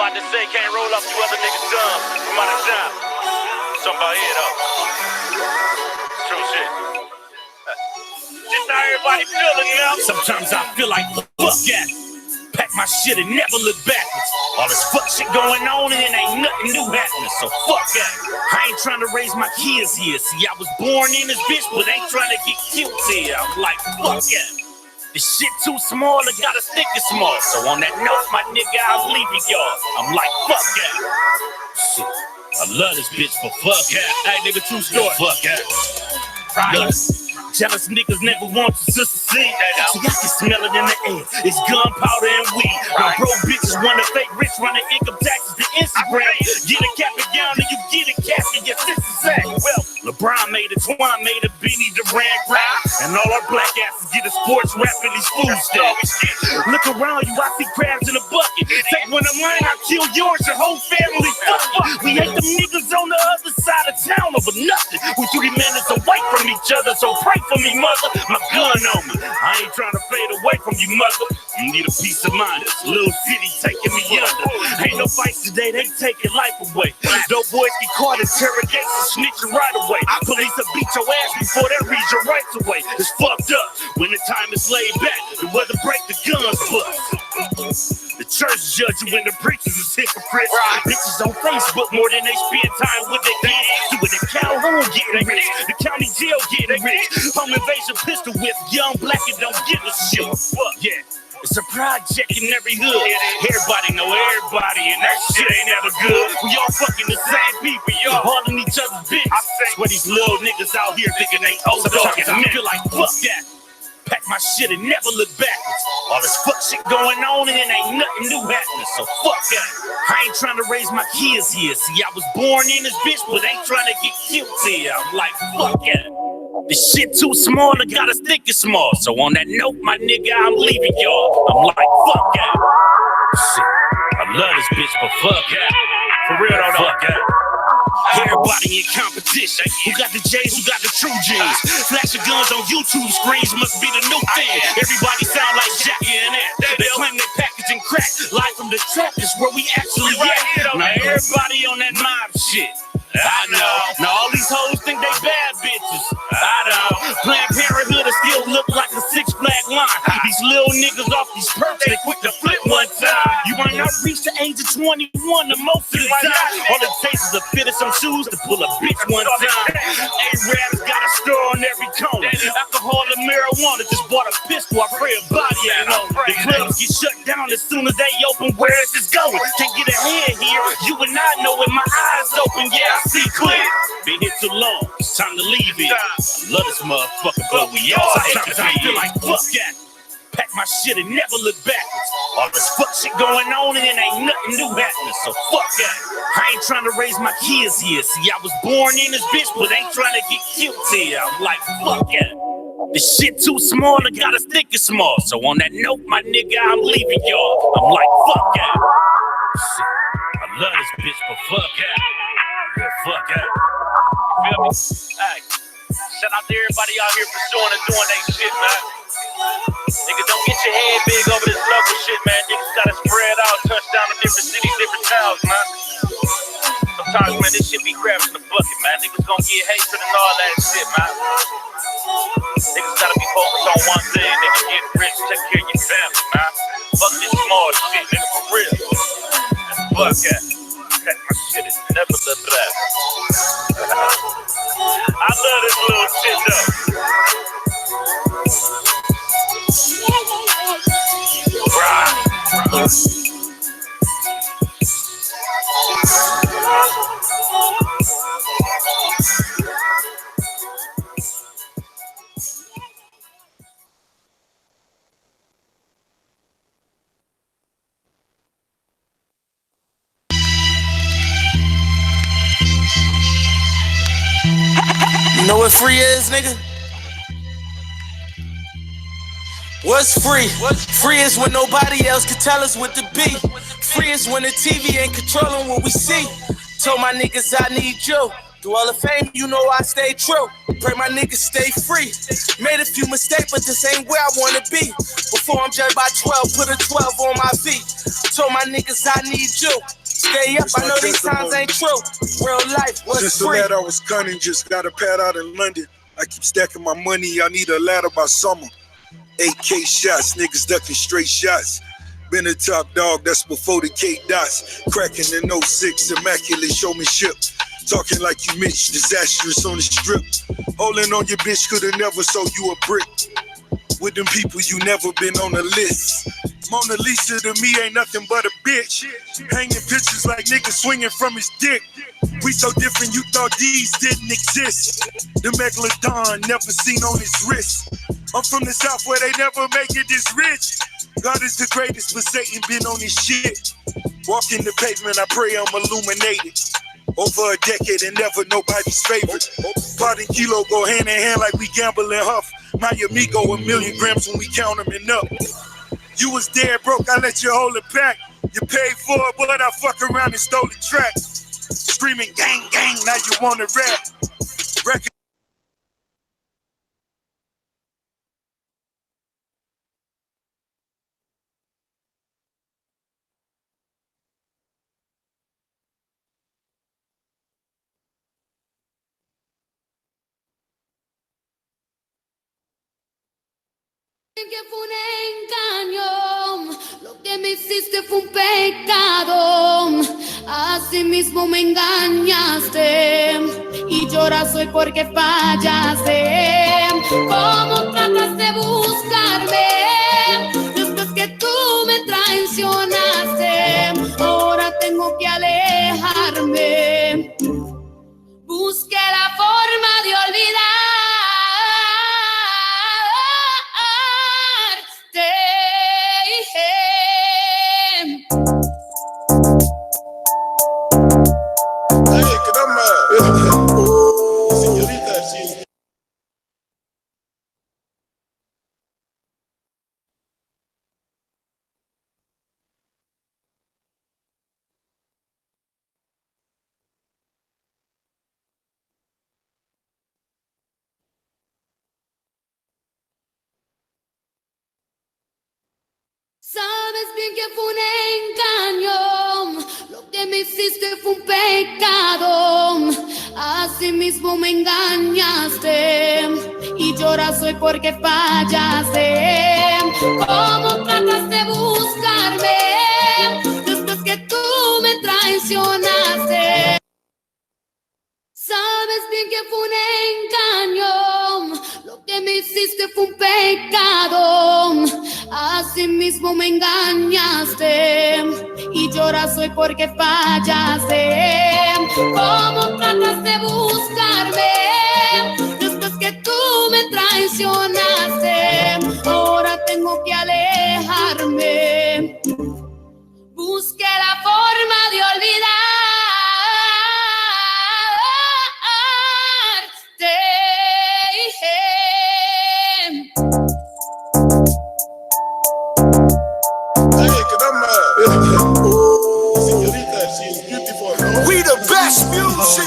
about to say, can't roll up 2 other niggas' thumbs from out of town. Something about here, though. True shit. Just how everybody feeling, you know? Sometimes I feel like fuck that. Pack my shit and never look backwards. All this fuck shit going on and it ain't nothing new happening, so fuck that. I ain't trying to raise my kids here. See, I was born in this bitch, but ain't trying to get killed here. I'm like, fuck that. This shit too small, I gotta stick it small. So on that note, my nigga, I'm leaving y'all. I'm like, fuck that. Shit, I love this bitch, but fuck that. Hey, nigga, true story. Fuck that. Look, jealous niggas never want your sister see. See, I can smell it in the air. It's gunpowder and weed. My bro bitches wanna fake rich, running income taxes to Instagram. Get a cap and gown and you get a cap and your sister's sack. Well, LeBron made it, Twan made it, Beanie Durant rap, and all our black asses get a sports rap in these food stamps. Look around you, I see crabs in a bucket. Take one of mine, I'll kill yours, your whole family. Fuck. We hate them niggas on the other side of town over nothing. We 3 minutes away from each other, so pray for me, mother. My gun on me. I ain't trying to fade away from you, mother. You need a peace of mind. This little city taking me under. Ain't no fights today, they taking life away. Dope boys get caught interrogation, snitching right away. Police will beat your ass before they read your rights away. It's fucked up. When the time is laid back, the weather break, the guns bust. The church judge you when the preachers is hypocrites. Bitches on Facebook more than they spend time with their kids. Do it in Calhoun getting rich. The county jail getting rich. Home invasion pistol whip. Young black and don't give a shit. Fuck yeah. It's a project in every hood. Everybody know everybody, and that shit ain't ever good. We all fucking the same people, y'all all in each other's bitch. That's where these little niggas out here thinking they old dog. I feel like fuck that. Pack my shit and never look backwards. All this fuck shit going on and it ain't nothing new happening, so fuck that. I ain't trying to raise my kids here. See, I was born in this bitch, but ain't trying to get killed here. I'm like, fuck that. This shit too small, I gotta stick it small. So on that note, my nigga, I'm leaving y'all. I'm like, fuck that. Shit, I love this bitch, but fuck that. For real, don't fuck that. Everybody in competition. Who got the J's, who got the true G's? Flashing guns on YouTube screens must be the new thing. Everybody sound like Jackie and Ant. They claim they packaging crack. Live from the trap is where we actually at. Now everybody on that mob shit. I know. Now all these hoes think they bad bitches. I know. Planned Parenthood still look like a Six Flag line. These little niggas off these perks, they quick to flip one time. You might not reach the age of 21 the most of the time. All it takes is a fit of some shoes to pull a bitch one time. A-Rab's got a store on every corner. Alcohol and marijuana, just bought a pistol. I pray a body ain't on. The clubs get shut down as soon as they open. Where is this going? Can't get ahead here. You and I know with my eyes open. Yeah, I see clear. Been here too long. It's time to leave it. I love this motherfucker, but we all sometimes I feel like fuck that. Pack my shit and never look backwards. All this fuck shit going on and it ain't nothing new happening, so fuck that. I ain't trying to raise my kids here. See, I was born in this bitch, but ain't trying to get killed here. I'm like, fuck that. This shit too small, I gotta stick it small. So on that note, my nigga, I'm leaving y'all. I'm like, fuck that. Shit, I love this bitch, but fuck that. Yeah, fuck that. Feel me? Hey, shout out to everybody out here pursuing and doing that shit, man. Niggas, don't get your head big over this local shit, man. Niggas gotta spread out, touch down to different cities, different towns, man. Sometimes, man, this shit be crabs in the bucket, man. Niggas gonna get hatred and all that shit, man. Niggas gotta be focused on one thing. Niggas get rich, take care of your family, man. Fuck this small shit, nigga, for real. Fuck that. Pack my shit and never look back. I love this little shit, though. You know what free is, nigga? What's free? Free is when nobody else can tell us what to be. Free is when the TV ain't controlling what we see. Told my niggas I need you. Through all the fame, you know I stay true. Pray my niggas stay free. Made a few mistakes, but this ain't where I wanna be. Before I'm judged by 12, put a 12 on my feet. Told my niggas I need you. Stay up, I know these times ain't true. Real life was Since free. the lad I was cunning, just got a pad out in London. I keep stacking my money, I need a ladder by summer. 8K shots, niggas ducking straight shots. Been a top dog, that's before the K dots. Cracking in 06, immaculate showmanship. Talking like you Mitch, disastrous on the strip. Holding on your bitch, could've never sold you a brick. With them people, you never been on the list. Mona Lisa to me ain't nothing but a bitch. Hanging pictures like niggas swinging from his dick. We so different, you thought these didn't exist. The megalodon never seen on his wrist. I'm from the south where they never make it this rich. God is the greatest, but Satan been on his shit. Walking the pavement, I pray I'm illuminated. Over a decade and never nobody's favorite. Pot and kilo go hand in hand like we gamble and huff. My amigo, 1,000,000 grams when we count them and up. You was dead broke, I let you hold it back. You paid for it, but I fuck around and stole the track. Screaming gang, gang, now you wanna rap. Record. Que fue un engaño, lo que me hiciste fue un pecado, así mismo me engañaste y lloras hoy porque fallaste. ¿Cómo tratas de buscarme después que tú me traicionaste? Ahora tengo que alejarme, busqué la forma de olvidar. Sabes bien que fue un engaño, lo que me hiciste fue un pecado, así mismo me engañaste y lloras hoy porque fallaste. ¿Cómo tratas de buscarme después que tú me traicionaste? Sabes bien que fue un engaño, lo que me hiciste fue un pecado, así mismo me engañaste y lloras hoy porque fallaste. ¿Cómo tratas de buscarme después que tú me traicionaste? Ahora tengo que alejarme, busqué la forma de olvidar. We the best music.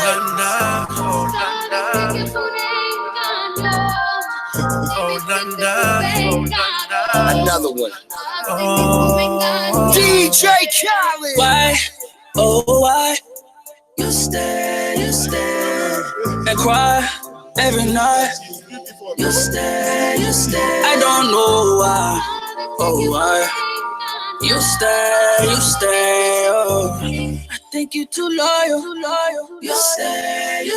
Another one. DJ Khaled. Why, oh why, you stay and cry every night. You stay, I don't know why, oh why. You stay, oh. I think you too loyal. You stay.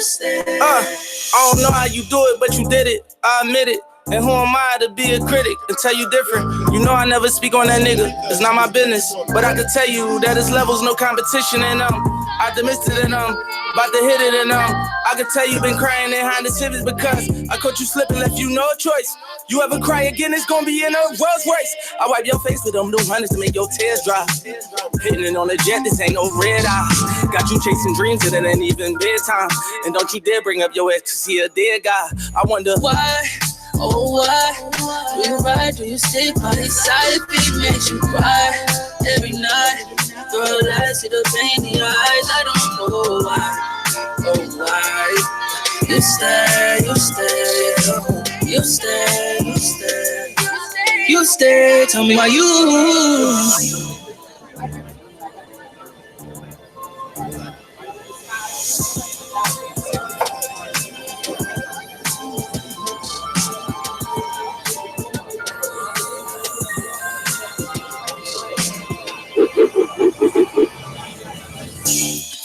I don't know how you do it, but you did it. I admit it. And who am I to be a critic and tell you different? You know I never speak on that nigga. It's not my business. But I can tell you that his level's no competition and optimistic and about to hit it and I can tell you been crying behind the TVs because I caught you slipping, left you no choice. You ever cry again, it's gonna be in a Rolls Royce. I wipe your face with them new hundreds to make your tears dry. Hitting it on the jet, this ain't no red eye. Got you chasing dreams and it ain't even bedtime. And don't you dare bring up your ex to see a dead guy. I wonder why, oh why, do you ride, do you sit by his side if he makes you cry every night? Girl, I see the pain in your eyes, I don't know why. Oh, why? You stay, you stay, you stay, you stay, you stay. Tell me why you.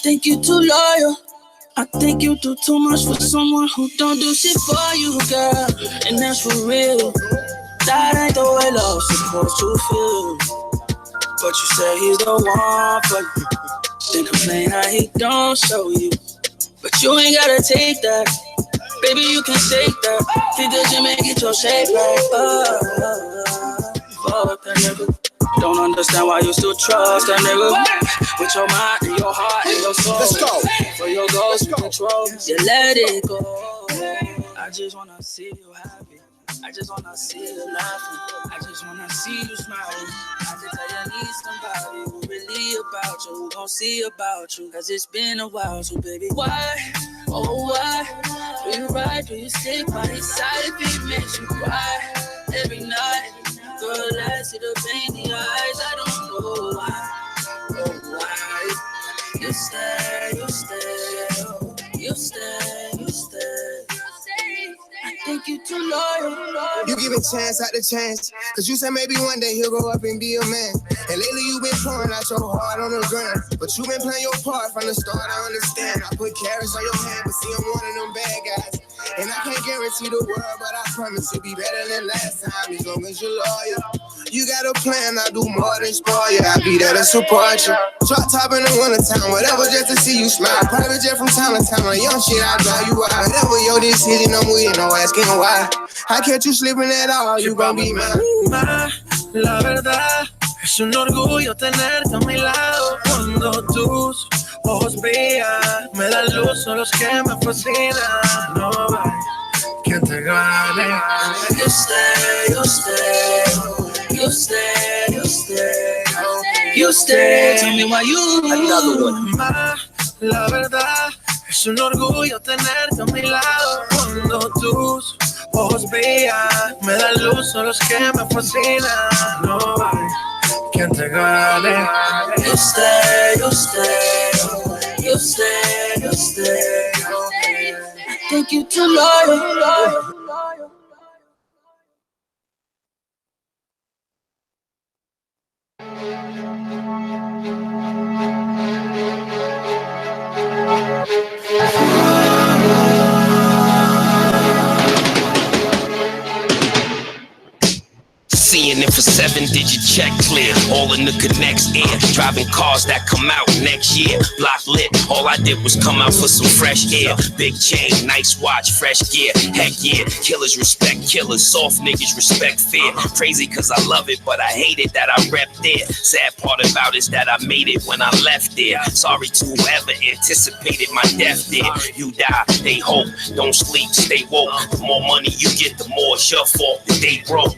Think you too loyal. I think you do too much for someone who don't do shit for you, girl. And that's for real. That ain't the way love's supposed to feel. But you say he's the one for you. Then complain how he don't show you. But you ain't gotta take that. Baby, you can take that. Think that you may get your shape right. Fuck that nigga. Don't understand why you still trust that nigga. With your mind and your heart and your soul. Let's go. For your goals and control, you let it go. I just wanna see you happy. I just wanna see you laughing. I just wanna see you smiling. I just tell you need somebody who really about you, who gon' see about you. Cause it's been a while, so baby, why? Oh, why? Do you ride, do you stick by his side if it makes you cry? Every night, girl, I see the pain in your eyes. I don't know why. Oh, why? You stay, you stay, you stay, you stay. I think you too loyal. You give it chance after chance. Cause you said maybe one day he'll grow up and be a man. And lately you been pouring out your heart on the ground. But you been playing your part from the start, I understand. I put carrots on your hand, but see I'm one of them bad guys. And I can't guarantee the world, but I promise you'll be better than last time. As long as you're loyal. You got a plan, I do more than spoil you. I'll be there to support you. Drop top in the wintertime, whatever, just to see you smile. Private jet from time to time, a young shit, I drive you out. Whatever your decision, I'm with, no asking why. I catch you slipping at all, you gon' be mine. La verdad, es un orgullo tenerte a mi lado. Cuando tus ojos brillan, me dan luz, son los que me fascinan. No hay quien te gane. You stay, you stay, you stay, you stay, you stay. Tell me why you. Another one. La verdad, es un orgullo tenerte a mi lado. Cuando tus ojos brillan, me dan luz, son los que me fascinan. No hay quien te gane. You stay, you stay, you stay, you stay. I think you too loyal. Seeing if a 7-digit check clear, all in the connects air, driving cars that come out next year. Block lit, all I did was come out for some fresh air. Big chain, nice watch, fresh gear, heck yeah. Killers respect killers, soft niggas respect fear. Crazy cause I love it, but I hate it that I rep there. Sad part about it is that I made it when I left there. Sorry to whoever anticipated my death there. You die, they hope, don't sleep, stay woke. The more money you get, the more it's your fault that they broke.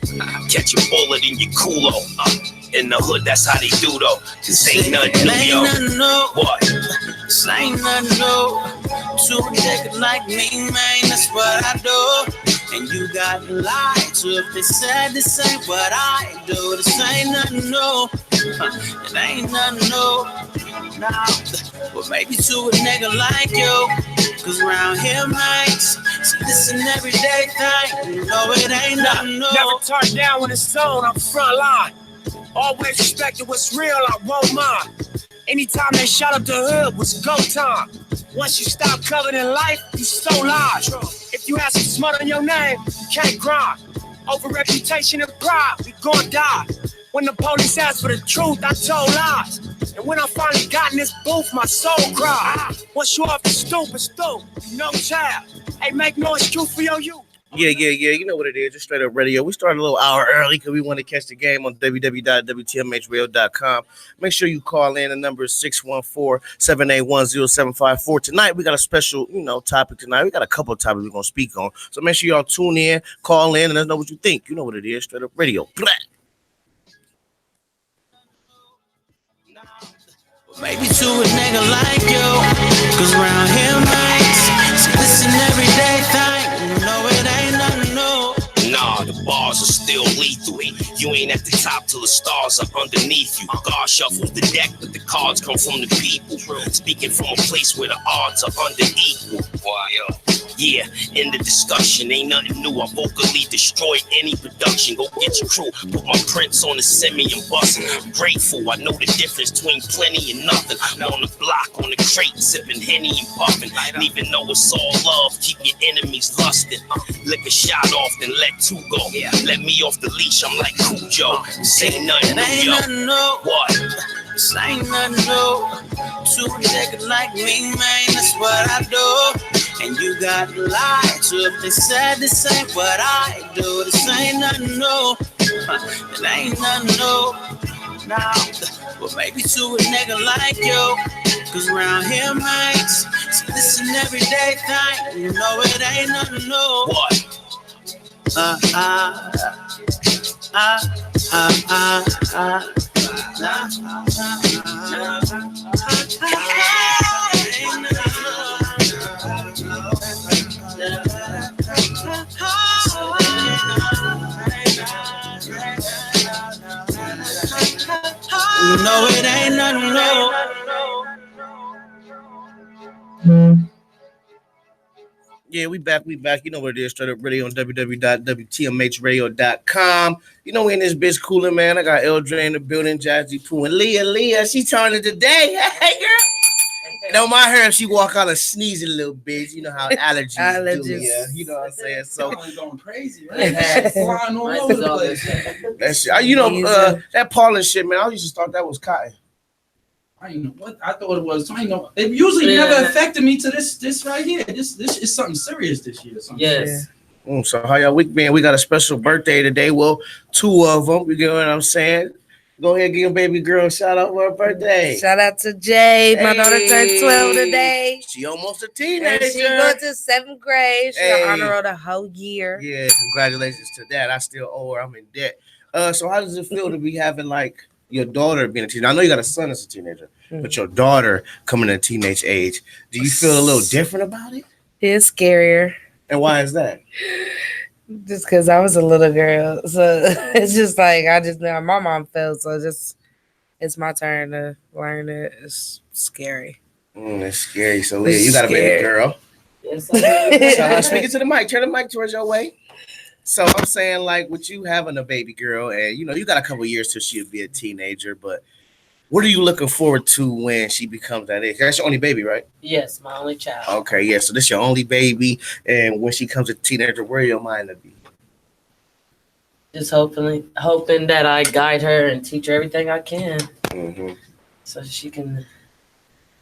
Catch a bullet in your culo. In the hood, that's how they do though. This ain't nothing new, yo. What? This ain't nothing new. To a nigga like me, man, that's what I do. And you got lied to if they said this ain't what I do. This ain't nothing new. It ain't nothing new. Nah, but maybe to a nigga like you. Cause around here, man, see, this an everyday thing. You know it ain't nothing new. Never turn down when it's on, I'm front line. Always respected what's real, I won't mind. Anytime they shot up the hood was go time. Once you stop covering life, you so live. If you have some smut on your name, you can't grind. Over reputation and pride, we gon' die. When the police asked for the truth, I told lies. And when I finally got in this booth, my soul cried. Once you off the stoop, it's stoop, no child. Hey, make noise, true for your youth. Yeah. You know what it is. Just straight up radio. We started a little hour early because we want to catch the game on www.wtmhradio.com. Make sure you call in. The number is 614-781-0754. Tonight, we got a special, topic tonight. We got a couple of topics we're going to speak on. So make sure y'all tune in, call in, and let us know what you think. You know what it is. Straight up radio. Blah. Maybe to a nigga like you, cause around here, man, so this an everyday thing. You know it ain't nothing new. Nah, the bars are still lethal. You ain't at the top till the stars are underneath you. God shuffles the deck, but the cards come from the people. Speaking from a place where the odds are unequal. Why, yeah, in the discussion, ain't nothing new. I vocally destroy any production. Go get your crew, put my prints on the semi and bust. I'm grateful, I know the difference between plenty and nothing. I'm on the block, on the crate, sipping Henny and puffing. And even though it's all love, keep your enemies lusting. Lick a shot off, then let two go. Let me off the leash, I'm like Cujo. This ain't nothing new, yo. What? This ain't nothing new. To a nigga like me, man, that's what I do. And you gotta lie to if they said this ain't what I do. This ain't nothing new. It ain't nothing new. Now, but maybe to a nigga like you. Cause around here, man, so this an everyday thing. You know it ain't nothing new. What? You know it ain't nothing new. Yeah, we back. You know what it is. Straight Up Radio on www.wtmhradio.com. You know we in this bitch cooling, man. I got Eldre in the building, Jazzy Pooh, and Leah. She turning today. Hey, girl. Don't mind her if she walk out and sneeze a little bit. You know how allergies do. Yeah, you know what I'm saying. So going crazy, right? Flying all over the place. That's you know that pollen shit, man. I used to thought that was cotton. I didn't know what I thought it was. I know it usually never affected me to this right here. This is something serious this year. Yes. So how y'all week been? We got a special birthday today. Well, two of them. You get what I'm saying? Go ahead, give your baby girl a shout out for her birthday. Shout out to Jay. My daughter turned 12 today. She almost a teenager. And she going to 7th grade. She got honor roll the whole year. Yeah, congratulations to that. I still owe her. I'm in debt. So how does it feel to be having like your daughter being a teenager? I know you got a son that's a teenager, but your daughter coming to teenage age. Do you feel a little different about it? It's scarier. And why is that? Just because I was a little girl. So it's just like, I just know my mom felt. So it's my turn to learn it. It's scary. It's scary. So Leah, you got a baby girl. Yes, speaking to the mic. Turn the mic towards your way. So I'm saying, like, with you having a baby girl, and you know, you got a couple years till she'll be a teenager, but what are you looking forward to when she becomes that age? That's your only baby, right? Yes, my only child. Okay, yeah. So this your only baby, and when she comes a teenager, where your mind to be? Just hoping that I guide her and teach her everything I can, so she can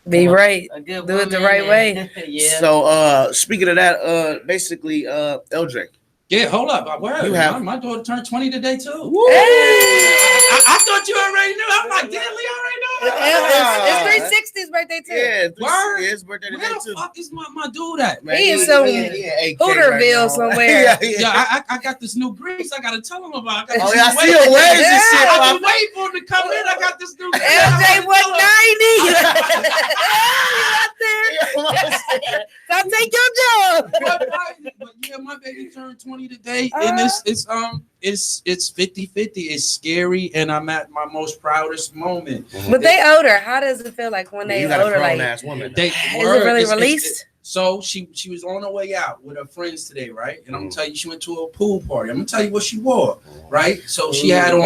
be right. Do it the right way. Yeah. So, speaking of that, basically, Eldre. Yeah, hold up. My daughter turned 20 today too. I thought you already knew. I'm like, damn, Lee already know. It's 360's birthday too. Yeah, Word? His birthday today Where too. the fuck is my dude at? Man, he is some Hooterville somewhere. I got this new grease. I gotta tell him about. I see your waves and shit. I've been waiting for him to come in. I got this new grease. LJ 190. Out there. I'll take your job. But yeah, my baby turned 20 today, and it's 50-50. It's scary, and I'm at my most proudest moment. But they older. How does it feel like when they older? Like, ass woman. Is it really released? So she was on her way out with her friends today, right? And I'm gonna tell you, she went to a pool party. I'm gonna tell you what she wore, right? So she had on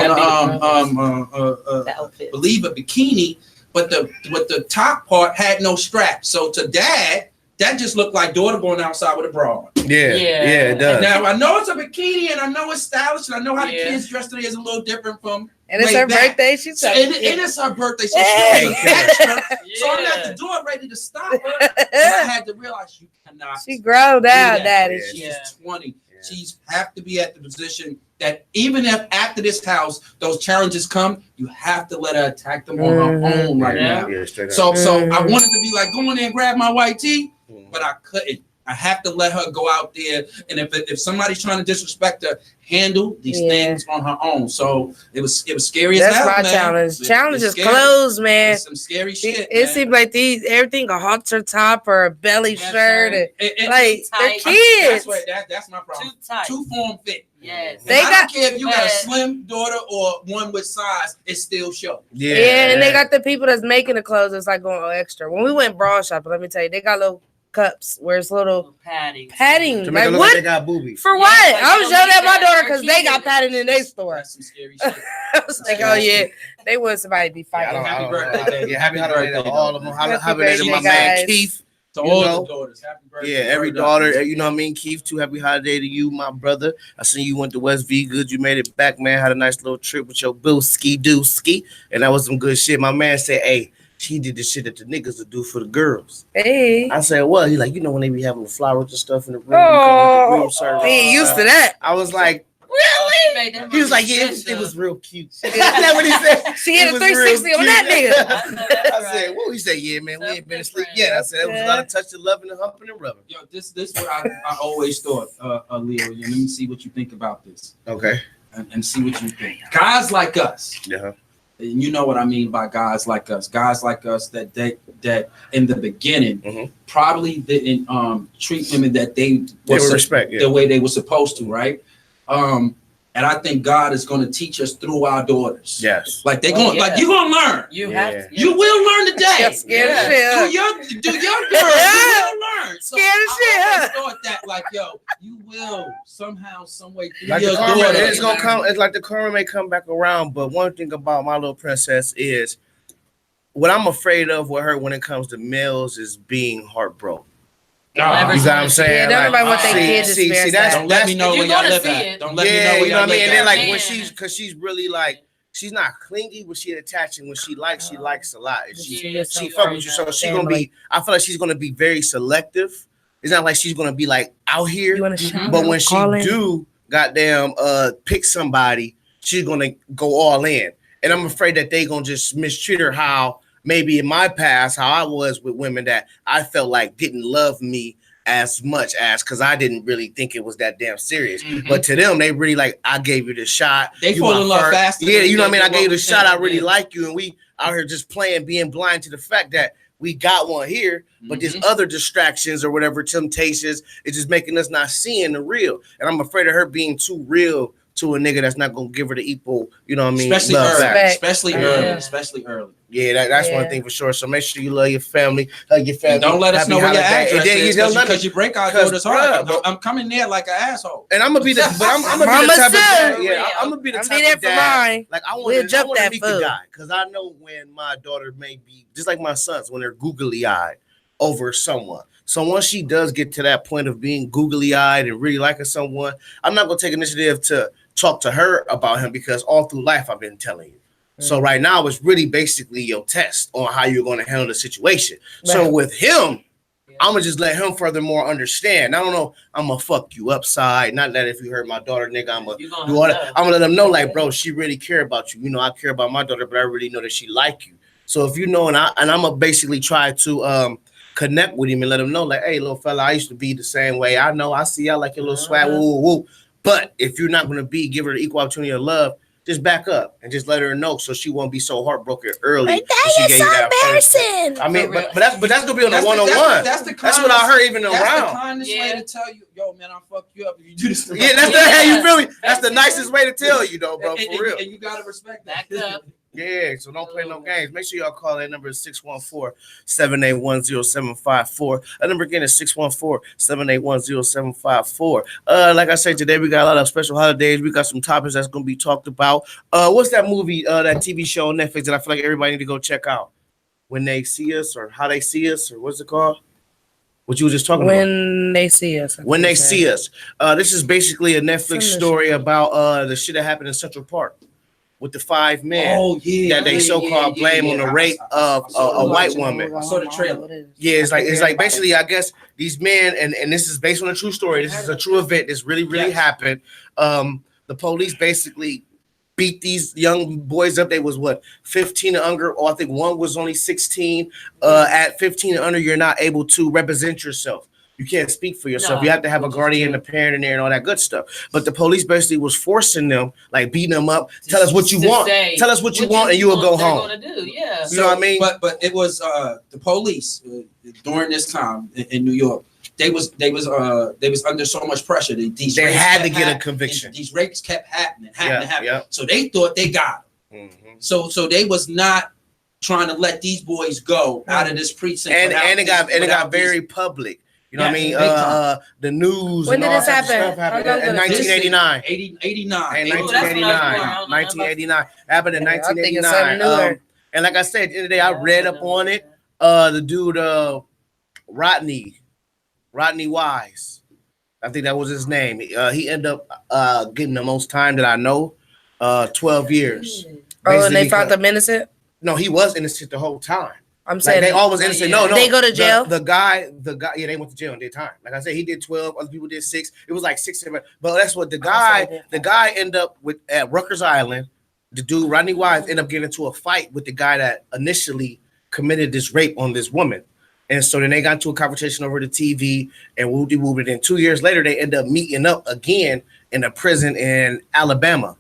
believe a bikini, but the top part had no strap. So to dad, that just looked like daughter going outside with a bra on. Yeah, it does. Now I know it's a bikini, and I know it's stylish, and I know how the kids dress today is a little different from. And it's her birthday. She's it is her birthday, so she was extra. So I'm at the door ready to stop her. And I had to realize you cannot. She grown down, Daddy. She's 20. She's have to be at the position that even if after this house those challenges come, you have to let her attack them on her own right now. So I wanted to be like, go in there and grab my white tee, but I couldn't. I have to let her go out there, and if somebody's trying to disrespect her, handle these things on her own. So it was scary as hell. That's my challenge. Challenge is clothes, man. It's some scary shit. It seems like everything a halter top or a belly shirt, and like they're kids. That's my problem. Too form fit. Yes. I don't care if you got a slim daughter or one with size, it still shows. Yeah, and they got the people that's making the clothes that's like going extra. When we went bra shopping, let me tell you, they got little cups where it's little padding. To make it look like they got boobies. For what? Like I was yelling at my daughter because they got padding in their store. That's some scary shit. I was like, oh yeah, they want somebody to be fighting. Happy birthday. Yeah, happy birthday to all of them. Happy birthday to my guys. man Keith. To all the daughters, happy birthday. Yeah, every daughter, you know what I mean? Keith, too, happy holiday to you, my brother. I seen you went to West V. Good, you made it back, man. Had a nice little trip with your Booski Dooski, and that was some good shit. My man said, hey, she did the shit that the niggas would do for the girls. Hey. I said, what? He like, you know when they be having the flowers and stuff in the room? Oh, he ain't used to that. I was like, really? He was like, yeah, it was real cute. Is that what he said? She had a 360 on that nigga. I said, well, he said, yeah, man, we ain't been asleep yet. I said, it was a lot of touch and loving and humping and rubbing. Yo, this what I always thought, Leo. Let me see what you think about this. Okay. And see what you think. Guys like us. Yeah. And you know what I mean by guys like us. Guys like us that in the beginning probably didn't treat women that they would respect the way they were supposed to, right? And I think God is going to teach us through our daughters. Yes. Like they're going, like you're going to learn. You have to. You will learn today. Do your girl, you will learn. So scared of shit. I always thought that, like, yo, you will somehow, some way through like your the karma, daughter. it's gonna come. It's like the karma may come back around. But one thing about my little princess is what I'm afraid of with her when it comes to males is being heartbroken. You got what I'm saying? Yeah, don't nobody want their kids to experience don't let me know where y'all live at. Don't let me know where y'all live at. And then like when she's really like, she's not clingy, but she's attaching. When she likes a lot. She fuck with you, so she's gonna be. I feel like she's gonna be very selective. It's not like she's gonna be like out here, but when she do goddamn pick somebody, she's gonna go all in. And I'm afraid that they gonna just mistreat her how maybe in my past, how I was with women that I felt like didn't love me as much as because I didn't really think it was that damn serious. But to them, they really like, I gave you the shot. They fall in love faster. Yeah, you know what I mean? I gave you the shot. I really like you. And we out here just playing, being blind to the fact that we got one here, but there's other distractions or whatever, temptations. It's just making us not seeing the real. And I'm afraid of her being too real to a nigga that's not gonna give her the equal, you know what I mean? Especially early. Yeah, that's one thing for sure. So make sure you love your family, hug your family. And don't let us know where your address is because you break our daughter's heart. I'm coming there like an asshole. And I'm gonna be the, but I'm gonna be the type of dad. Yeah, I'm gonna be the type of dad. Like I want to meet the guy because I know when my daughter may be just like my sons when they're googly eyed over someone. So once she does get to that point of being googly eyed and really liking someone, I'm not gonna take initiative to talk to her about him because all through life I've been telling you. So right now it's really basically your test on how you're going to handle the situation. Right. So with him, I'm gonna just let him furthermore understand. I don't know. I'm gonna fuck you upside. Not that if you hurt my daughter, nigga, I'm gonna do all that. I'm gonna let them know, like, bro, she really care about you. You know, I care about my daughter, but I really know that she like you. So if you know, and I'm gonna basically try to connect with him and let him know, like, hey, little fella, I used to be the same way. I know. I see. I like your little swag. Woo, woo, woo. But if you're not gonna give her the equal opportunity of love, just back up and just let her know so she won't be so heartbroken early. Like that is so embarrassing. I mean, but that's gonna be on a one-on-one. That's what I heard even around. That's the kindest way to tell you, yo, man, I'll fuck you up if you do this. Yeah, that's how you feel me. That's the nicest way to tell you, though, bro, for real. And you gotta respect that. Yeah, so don't play no games. Make sure y'all call that number is 614-781-0754. That number again is 614-781-0754. Like I said, today we got a lot of special holidays. We got some topics that's going to be talked about. What's that movie, that TV show on Netflix that I feel like everybody need to go check out? When They See Us or How They See Us or what's it called? What you were just talking about? When They See Us. When They See Us. This is basically a Netflix story about the shit that happened in Central Park with the 5 men that they so-called blame on the rape of a white woman. I saw the trailer. Yeah, it's like basically, I guess these men, and this is based on a true story. This is a true event. This really happened. The police basically beat these young boys up. They was 15 and under, or I think one was only 16. At 15 and under, you're not able to represent yourself. You can't speak for yourself. No, You have to have a guardian, a parent in there, and all that good stuff. But the police basically was forcing them, like beating them up. Tell us what you want. Tell us what you want, and you will go home. Yeah. You know what I mean? But it was the police during this time in New York. They was under so much pressure. They had to get a conviction. These rapes kept happening. So they thought they got them. So they was not trying to let these boys go out of this precinct. And it got very public. You know what I mean? The news. When did this happen? In 1989. 89. In 1989. Happened in 1989. And like I said, at the end of the day, I read up on it. The dude, Rodney Wise, I think that was his name. He ended up getting the most time that I know, 12 years. Oh, and they found him innocent? No, he was innocent the whole time. I'm saying they always innocent. No, they go to jail. The guy, yeah, they went to jail and did time. Like I said, he did 12. Other people did 6. It was like 6, 7. But that's what the guy ended up with at Rikers Island. The dude Rodney Wise ended up getting into a fight with the guy that initially committed this rape on this woman. And so then they got into a conversation over the TV and whoop-de-whoop. And then 2 years later, they end up meeting up again in a prison in Alabama.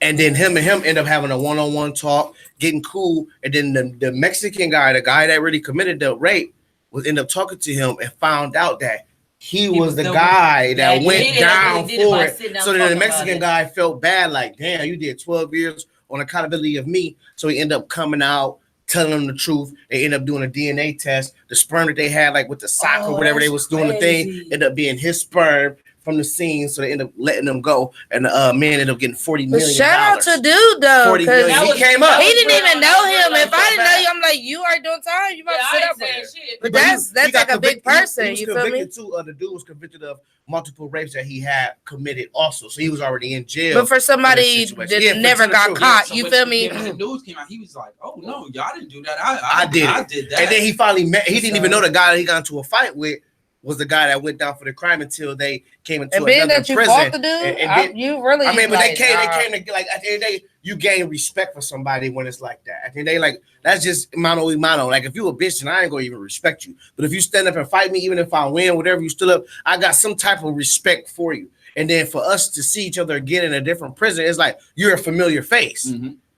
And then him end up having a one-on-one talk, getting cool. And then the Mexican guy, the guy that really committed the rape, was end up talking to him and found out that he was the guy that went down for it. So then the Mexican guy felt bad, like, damn, you did 12 years on accountability of me. So he ended up coming out, telling them the truth. They ended up doing a DNA test. The sperm that they had, like with the sock or whatever they was doing the thing, ended up being his sperm from the scene. So they ended up letting them go. And the man ended up getting $40 million. Shout out to dude though. 40 million. He came up. He didn't even know him. If I didn't know you, I'm like, you are doing time. You about to sit up for it. But that's like a big person. You feel me? Too. The dude was convicted of multiple rapes that he had committed also. So he was already in jail. But for somebody that never got caught, you feel me? When the news came out, he was like, oh no, y'all didn't do that. I did that. And then he finally met, he didn't even know the guy that he got into a fight with was the guy that went down for the crime until they came into another prison. Fought the dude, you really. I mean, but they came to like at the end of the day, you gain respect for somebody when it's like that. At the end of the day, like that's just mano y mano. Like if you a bitch, then I ain't gonna even respect you. But if you stand up and fight me, even if I win, whatever, you still up, I got some type of respect for you. And then for us to see each other again in a different prison, it's like you're a familiar face.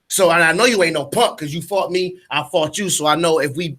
So and I know you ain't no punk because you fought me, I fought you. So I know if we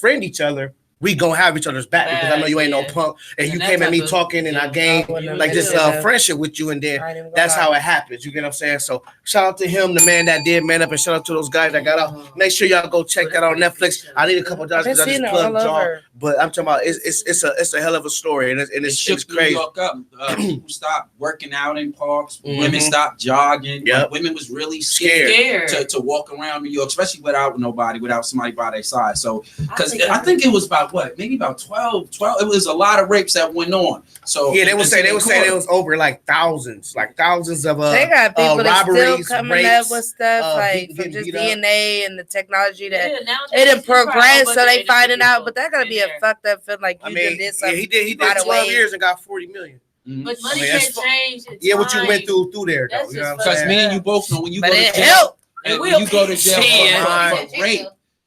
friend each other, we gonna have each other's back because I know you ain't no punk, and you came at me talking, and I gained like this friendship with you, and then that's how it happens. You get what I'm saying? So shout out to him, the man that did man up, and shout out to those guys that got out. Make sure y'all go check that out on Netflix. I need a couple of dollars because I just plugged y'all, but I'm talking about it's a hell of a story, and it's crazy. New York up. People stopped working out in parks. Women stopped jogging. Like, women was really scared to walk around New York, especially without somebody by their side. So because I think it was about maybe about 12. It was a lot of rapes that went on. So yeah, they would say it was over like thousands of they got people that robberies, still coming rapes, up with stuff like from just DNA and the technology that it didn't progress, so they finding out. But that gotta be a fucked up feeling like you did something. He did 12 years and got 40 million. But money can't change. Yeah, what you went through there, though. You know what I'm saying? Because me and you both know when you go to jail, and when you go to jail for rape,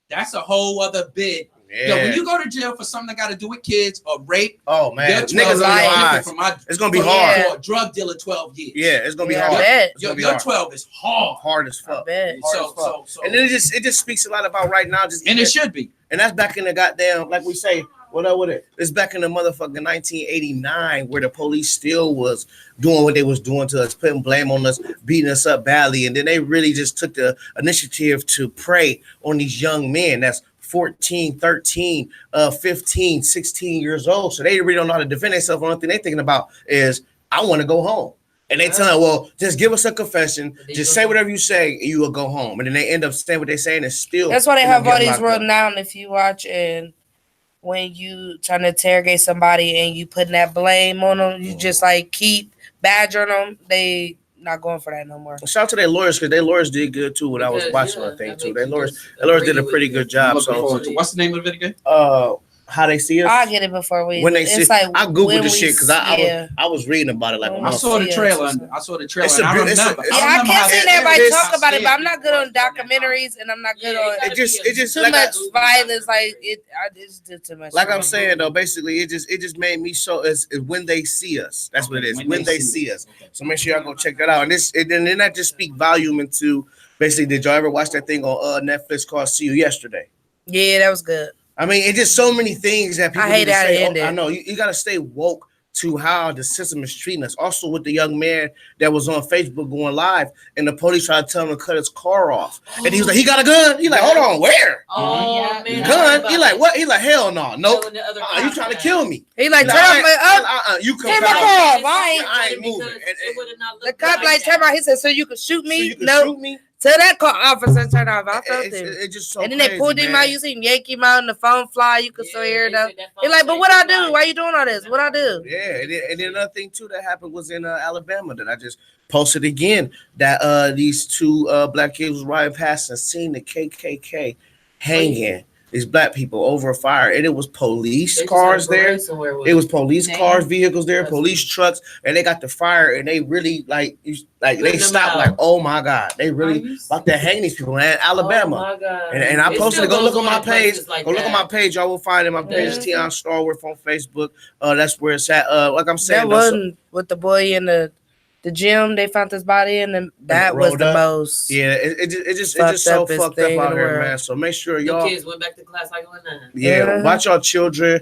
that's a whole other bit. Yeah. Yo, when you go to jail for something that got to do with kids or rape, oh man, niggas are it's gonna be hard. For a drug dealer, 12 years. Yeah, it's gonna be hard. Your 12 is hard as fuck. So, and then it just speaks a lot about right now. And it should be. And that's back in the goddamn, like we say, what up with it? It's back in the motherfucking 1989 where the police still was doing what they was doing to us, putting blame on us, beating us up badly, and then they really just took the initiative to prey on these young men. That's 14, 13, 15, 16 years old. So they really don't know how to defend themselves. The only thing they're thinking about is, I want to go home. And they tell them, well, just give us a confession. Just say whatever you say, and you will go home. And then they end up saying what they're saying and still. That's why they have all these rules now. And if you watch and when you trying to interrogate somebody and you putting that blame on them, you just like keep badgering them. They not going for that no more. Shout out to their lawyers because their lawyers did good too when I was watching the thing too. Their lawyers did a pretty good job. So what's the name of it again? how they see us. I get it before we. When they it's see, like I googled the we shit because I was reading about it like When a I month. saw the trailer. I saw the trailer. And I remember. I can't see everybody talk about it, but I'm not good on documentaries, and I'm not good on. It just too like much violence. Like it, I just did too much. Like I'm saying though, basically it just made me so is when they see us. That's what it is. When they see us. So make sure y'all go check that out. And then that just speak volume into basically. Did y'all ever watch that thing on Netflix called See You Yesterday? Yeah, that was good. I mean, it's just so many things that people I hate need to how it say. ended. I know you got to stay woke to how the system is treating us. Also, with the young man that was on Facebook going live, and the police tried to tell him to cut his car off, and he was like, "He got a gun." He like, "Hold on, where? Man, gun?" He like, "What?" He like, "Hell no, nope. You trying to kill me?" He like, Nah, you come turn my car off. I ain't moving. The cop like, turn my. He said, "So you can shoot me?" So you can no. shoot me? Tell that car officer turn off. I felt it. It's just so and then they crazy, pulled him man. out. You see him yank him out, and the phone fly. You could still hear them. He like, but what I do? Why you doing all this? What I do? Yeah, and then another thing too that happened was in Alabama that I just posted again that these two black kids was riding past and seen the KKK hanging these black people over a fire, and it was police cars there. It was police cars, vehicles there, police trucks, and they got the fire, and they really like they stopped like, oh my god, they really about to hang these people in Alabama. Oh my God. And I posted it. Go look on my page. Like go look on my page. Y'all will find it. My page is Tion Starworth on Facebook. That's where it's at. Like I'm saying, that wasn't with the boy in the gym. They found his body, and that was the most. Yeah, it just so fucked up out here, man. So make sure y'all. The kids went back to class like on that. Yeah, watch y'all children.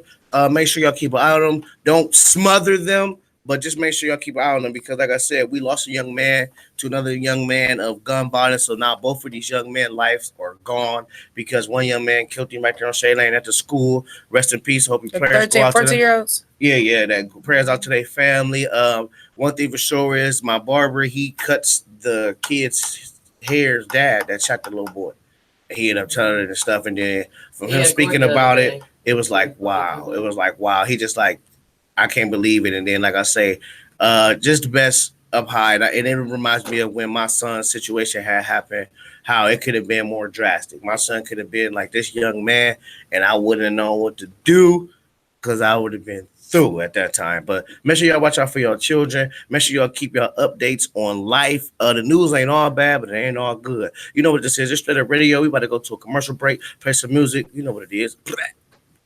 Make sure y'all keep an eye on them. Don't smother them, but just make sure y'all keep an eye on them because, like I said, we lost a young man to another young man of gun violence. So now both of these young men's lives are gone because one young man killed him right there on Shea Lane at the school. Rest in peace. Hope your prayers 13, go out 14-year-olds. Yeah, that prayers out to their family. One thing for sure is my barber, he cuts the kid's hair's dad that shot the little boy. And he ended up telling it and stuff. And then from him speaking about it, it was like, wow. It was like, wow. He just like, I can't believe it. And then, like I say, just the best up high. And it reminds me of when my son's situation had happened, how it could have been more drastic. My son could have been like this young man, and I wouldn't have known what to do because I would have been through at that time. But make sure y'all watch out for your children. Make sure y'all keep your updates on life. The news ain't all bad, but it ain't all good. You know what this is? It's Straight Up Radio. We about to go to a commercial break, play some music. You know what it is.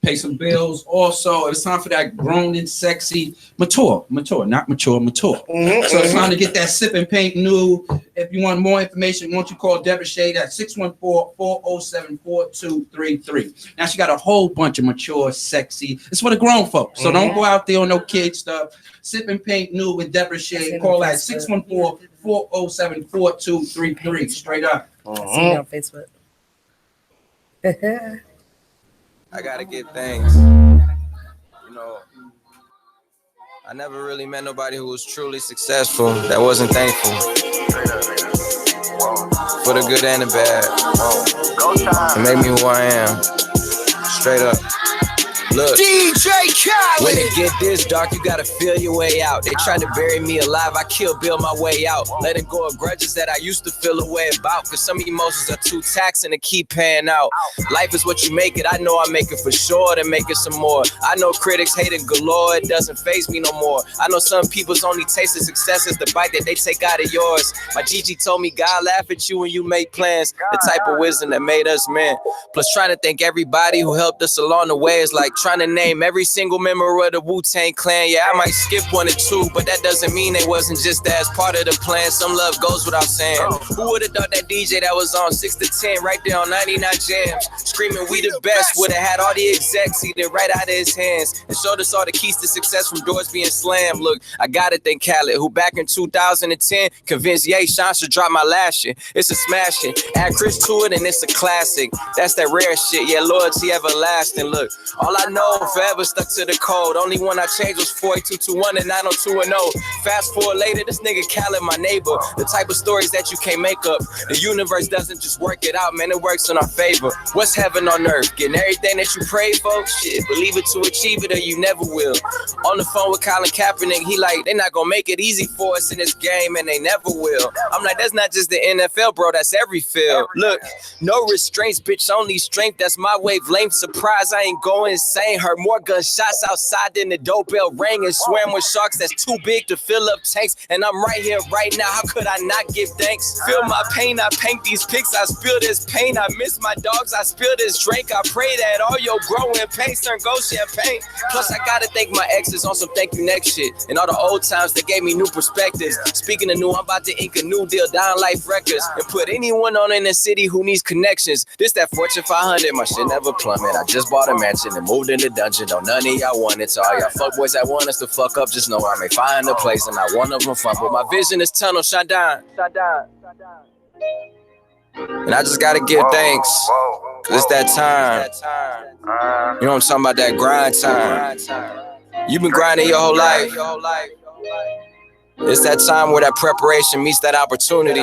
Pay some bills. Also, it's time for that grown and sexy mature. So it's time to get that sip and paint new. If you want more information, why don't you call Deborah Shade at 614-407-4233. Now she got a whole bunch of mature, sexy. It's for the grown folks. So don't go out there on no kid stuff. Sip and paint new with Deborah Shade. Call at 614-407-4233. Straight up. See me on Facebook. I gotta get things. You know, I never really met nobody who was truly successful that wasn't thankful. For the good and the bad. It made me who I am. Straight up. Look, DJ Khaled. When it get this dark, you gotta feel your way out. They tried to bury me alive, I Kill Bill my way out. Letting go of grudges that I used to feel a way about. Cause some emotions are too taxing to keep paying out. Life is what you make it, I know I make it for sure to make it some more. I know critics hating galore, it doesn't faze me no more. I know some people's only taste of success is the bite that they take out of yours. My Gigi told me God laugh at you when you make plans. The type of wisdom that made us men. Plus trying to thank everybody who helped us along the way is like trying to name every single member of the Wu-Tang Clan. Yeah, I might skip one or two, but that doesn't mean they wasn't just as part of the plan. Some love goes without saying. Who would have thought that DJ that was on 6 to 10 right there on 99 Jams, screaming we the best, would have had all the execs eating right out of his hands and showed us all the keys to success from doors being slammed. Look, I gotta thank Khaled, who back in 2010 convinced Ye Sean should drop my last shit. It's a smash hit. Add Chris to it and it's a classic. That's that rare shit. Yeah, loyalty everlasting. Look, all I know forever stuck to the code. Only one I changed was 48221 and 90210. Fast forward later, this nigga Khaled my neighbor. The type of stories that you can't make up. The universe doesn't just work it out, man, it works in our favor. What's heaven on earth? Getting everything that you pray for? Shit, believe it to achieve it or you never will. On the phone with Colin Kaepernick, he like, they not gonna make it easy for us in this game and they never will. I'm like, that's not just the NFL, bro, that's every field. Look, no restraints, bitch, only strength. That's my wavelength. Surprise, I ain't going insane. Heard more gunshots outside than the doorbell rang. And swam with sharks that's too big to fill up tanks. And I'm right here, right now, how could I not give thanks? Feel my pain, I paint these pics, I spill this pain. I miss my dogs, I spill this drink. I pray that all your growing pains turn gold champagne. Plus I gotta thank my exes on some thank you next shit. And all the old times that gave me new perspectives. Speaking of new, I'm about to ink a new deal, Down Life Records. And put anyone on in the city who needs connections. This that Fortune 500, my shit never plummet. I just bought a mansion and moved in the dungeon. Don't none of y'all want it. To all y'all fuckboys that want us to fuck up, just know I may find a place and I want of them fun. But my vision is tunnel shut down. And I just gotta give thanks. Cause it's that time. You know what I'm talking about, that grind time. You've been grinding your whole life. It's that time where that preparation meets that opportunity.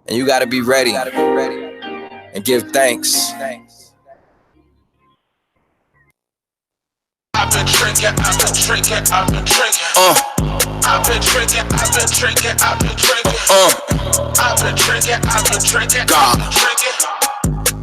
And you gotta be ready. And give thanks. I've been drinking, I've been drinking, I've been drinking. I've been drinking, I've been drinking, I've been drinking. I've been drinking, I've been drinking, I've been drinking.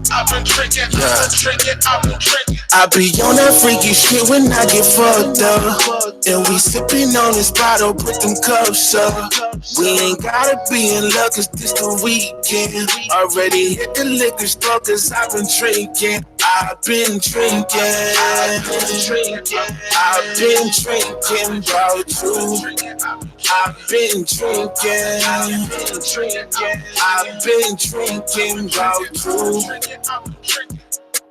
I've been drinking, I've been drinking, I've been drinking. I be on that freaky shit when I get fucked up. And we sipping on this bottle, put them cups up. We ain't gotta be in luck, cause this the weekend. Already hit the liquor store, cause I've been drinking. I've been drinking. I've been drinking about you. I've been drinking. I've been drinking about you.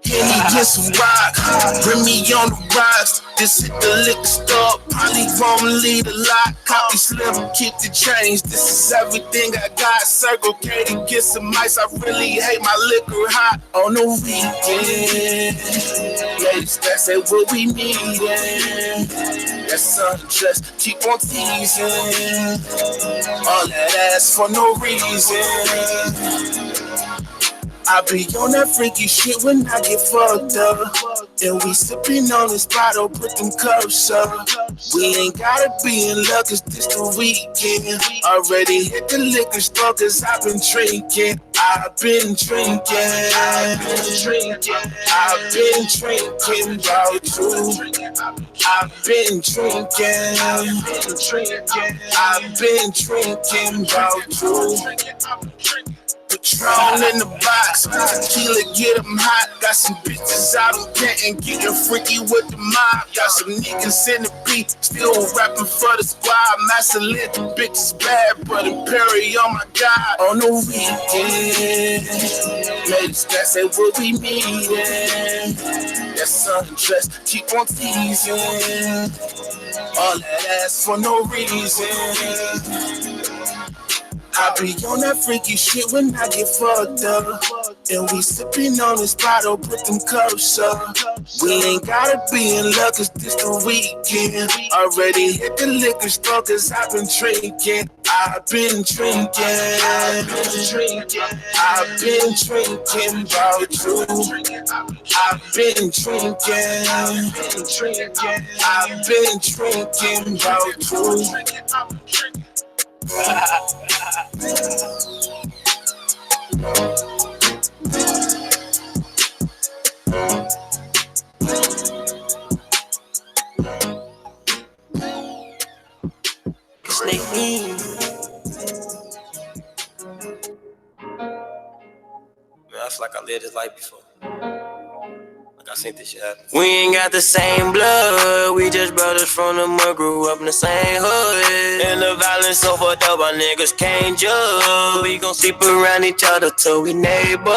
Henny, get some rock, bring me on the rocks. This hit the liquor store, probably won't lead a lot. Copy slim, keep the change. This is everything I got. Circle K to get some ice. I really hate my liquor hot on the weekend. Ladies, that's what we needin'. That's undressed, keep on teasing. All that ass for no reason. I be on that freaky shit when I get fucked up. And we sippin' on this bottle, put them cups up. We ain't gotta be in luck, cause this the weekend. Already hit the liquor store, cause I've been drinking. I've been drinking. I've been drinking. I've been drinking about you. I've been drinking. I've been drinking about you. Patron in the box, tequila get them hot. Got some bitches out in Canton getting freaky with the mob. Got some niggas in the beat, still rapping for the squad. Master lit, the bitches bad, but Perry, oh my God. On the weekend, ladies, that's what we needin'. That's undressed, keep on teasing. All that ass for no reason. I be on that freaky shit when I get fucked up. And we sippin' on this bottle, put them cups up. We ain't gotta be in luck, cause this the weekend. Already hit the liquor store, cause I've been drinking. I've been drinking. I've been drinking. I've been drinking about you. I've been drinking. I've been drinking about you. I feel like I lived this life before. Like I seen this shit happen. We ain't got the same blood. We just brothers from the mud, grew up in the same hood. And the violence so fucked up, our niggas can't judge. We gon' sleep around each other till we neighbor.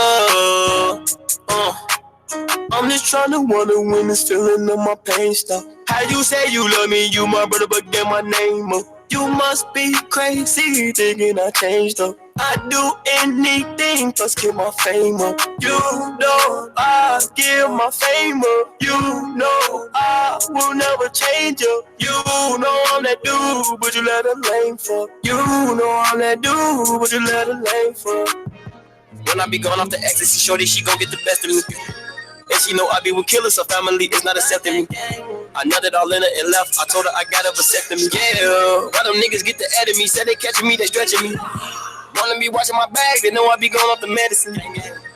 I'm just tryna wonder when it's feeling of my pain stuff. How you say you love me, you my brother, but get my name up. You must be crazy, thinking I changed up. I do anything, plus get my fame up. You know I give my fame up. You know I will never change up. You know I'm that dude, but you let a lame fuck. You know I'm that dude, but you let a lame fuck. When I be going off the ecstasy, shorty, she gon' get the best of me. And she know I be with killers, so family is not accepting me. I nutted all in her and left. I told her I got a vasectomy. Yeah, why them niggas get the edit me? Said they catching me, they stretching me. Wanna be watching my bag, they know I be going off the medicine.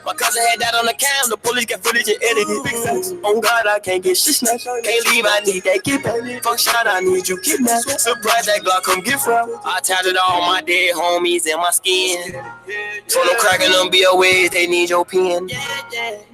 My cousin had that on the cam, the police got footage and edited. On God, I can't get shit snatched. Can't leave, I need that get back. Fuck shot, I need you kidnapped. Surprise that Glock come get from. I tatted all my dead homies in my skin. From them cracking them BOAs, they need your pen.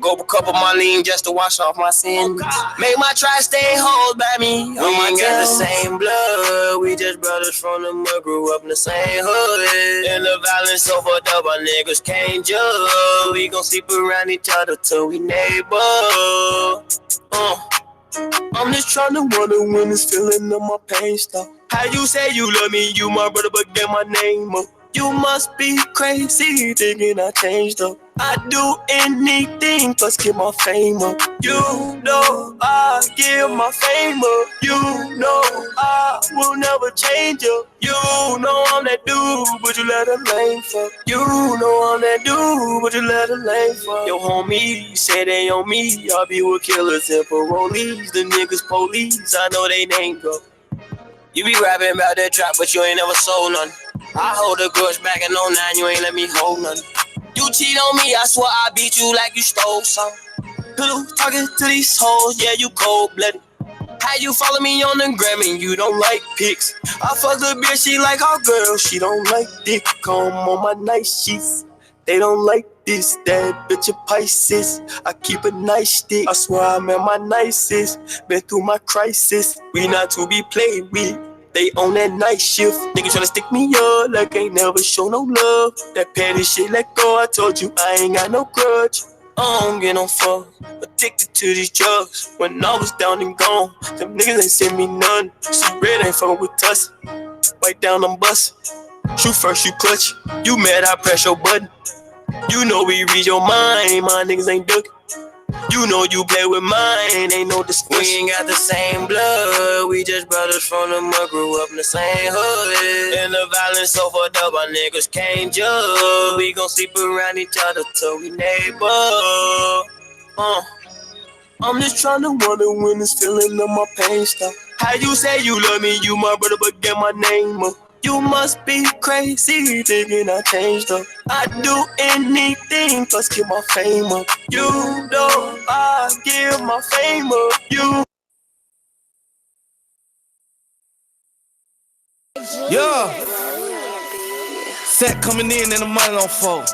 Go a couple my lean just to wash off my sins. Make my tri-state hold by me. We ain't got the same blood. We just brothers from the mud, grew up in the same hood. And the violence so fucked up, our niggas can't judge. We gon' sleep around each other till we neighbors. I'm just tryna wonder when this feeling of my pain stop. How you say you love me, you my brother, but get my name up. You must be crazy thinking I changed up. I do anything plus get my fame up. You know I give my fame up. You know I will never change up. You know I'm that dude, but you let a lame fuck. You know I'm that dude, but you let a lame fuck. Yo homie say they on me. I be with killers and parolees. The niggas police, I know they name go. You be rapping about that trap, but you ain't never sold none. I hold a grudge back in 09, you ain't let me hold none. You cheat on me, I swear I beat you like you stole some. Pillow talking to these hoes, yeah, you cold-blooded. How you follow me on the gram and you don't like pics? I fuck the bitch, she like her girl, she don't like dick. Come on my night sheets, they don't like this. That bitch a Pisces, I keep a nice stick. I swear I'm at my nicest, been through my crisis. We not to be played with. They on that night shift. Niggas tryna stick me up like ain't never show no love. That petty shit, let go. I told you I ain't got no grudge. I don't get no fuck. Addicted to these drugs. When I was down and gone, them niggas ain't send me none. Some bread ain't fucking with us. Right down on bus. Shoot first, you clutch. You mad, I press your button. You know we read your mind. My niggas ain't ducking. You know you play with mine, ain't no discussion. We ain't got the same blood, we just brothers from the mud, grew up in the same hood. And the violence so fucked up, our niggas can't judge. We gon' sleep around each other till we neighbors. I'm just tryna wonder when this feeling of my pain stop. How you say you love me, you my brother, but get my name up. You must be crazy thinking I changed up. I do anything plus get my fame up. You know I give my fame up. You. Yeah. Set coming in and the money on fold.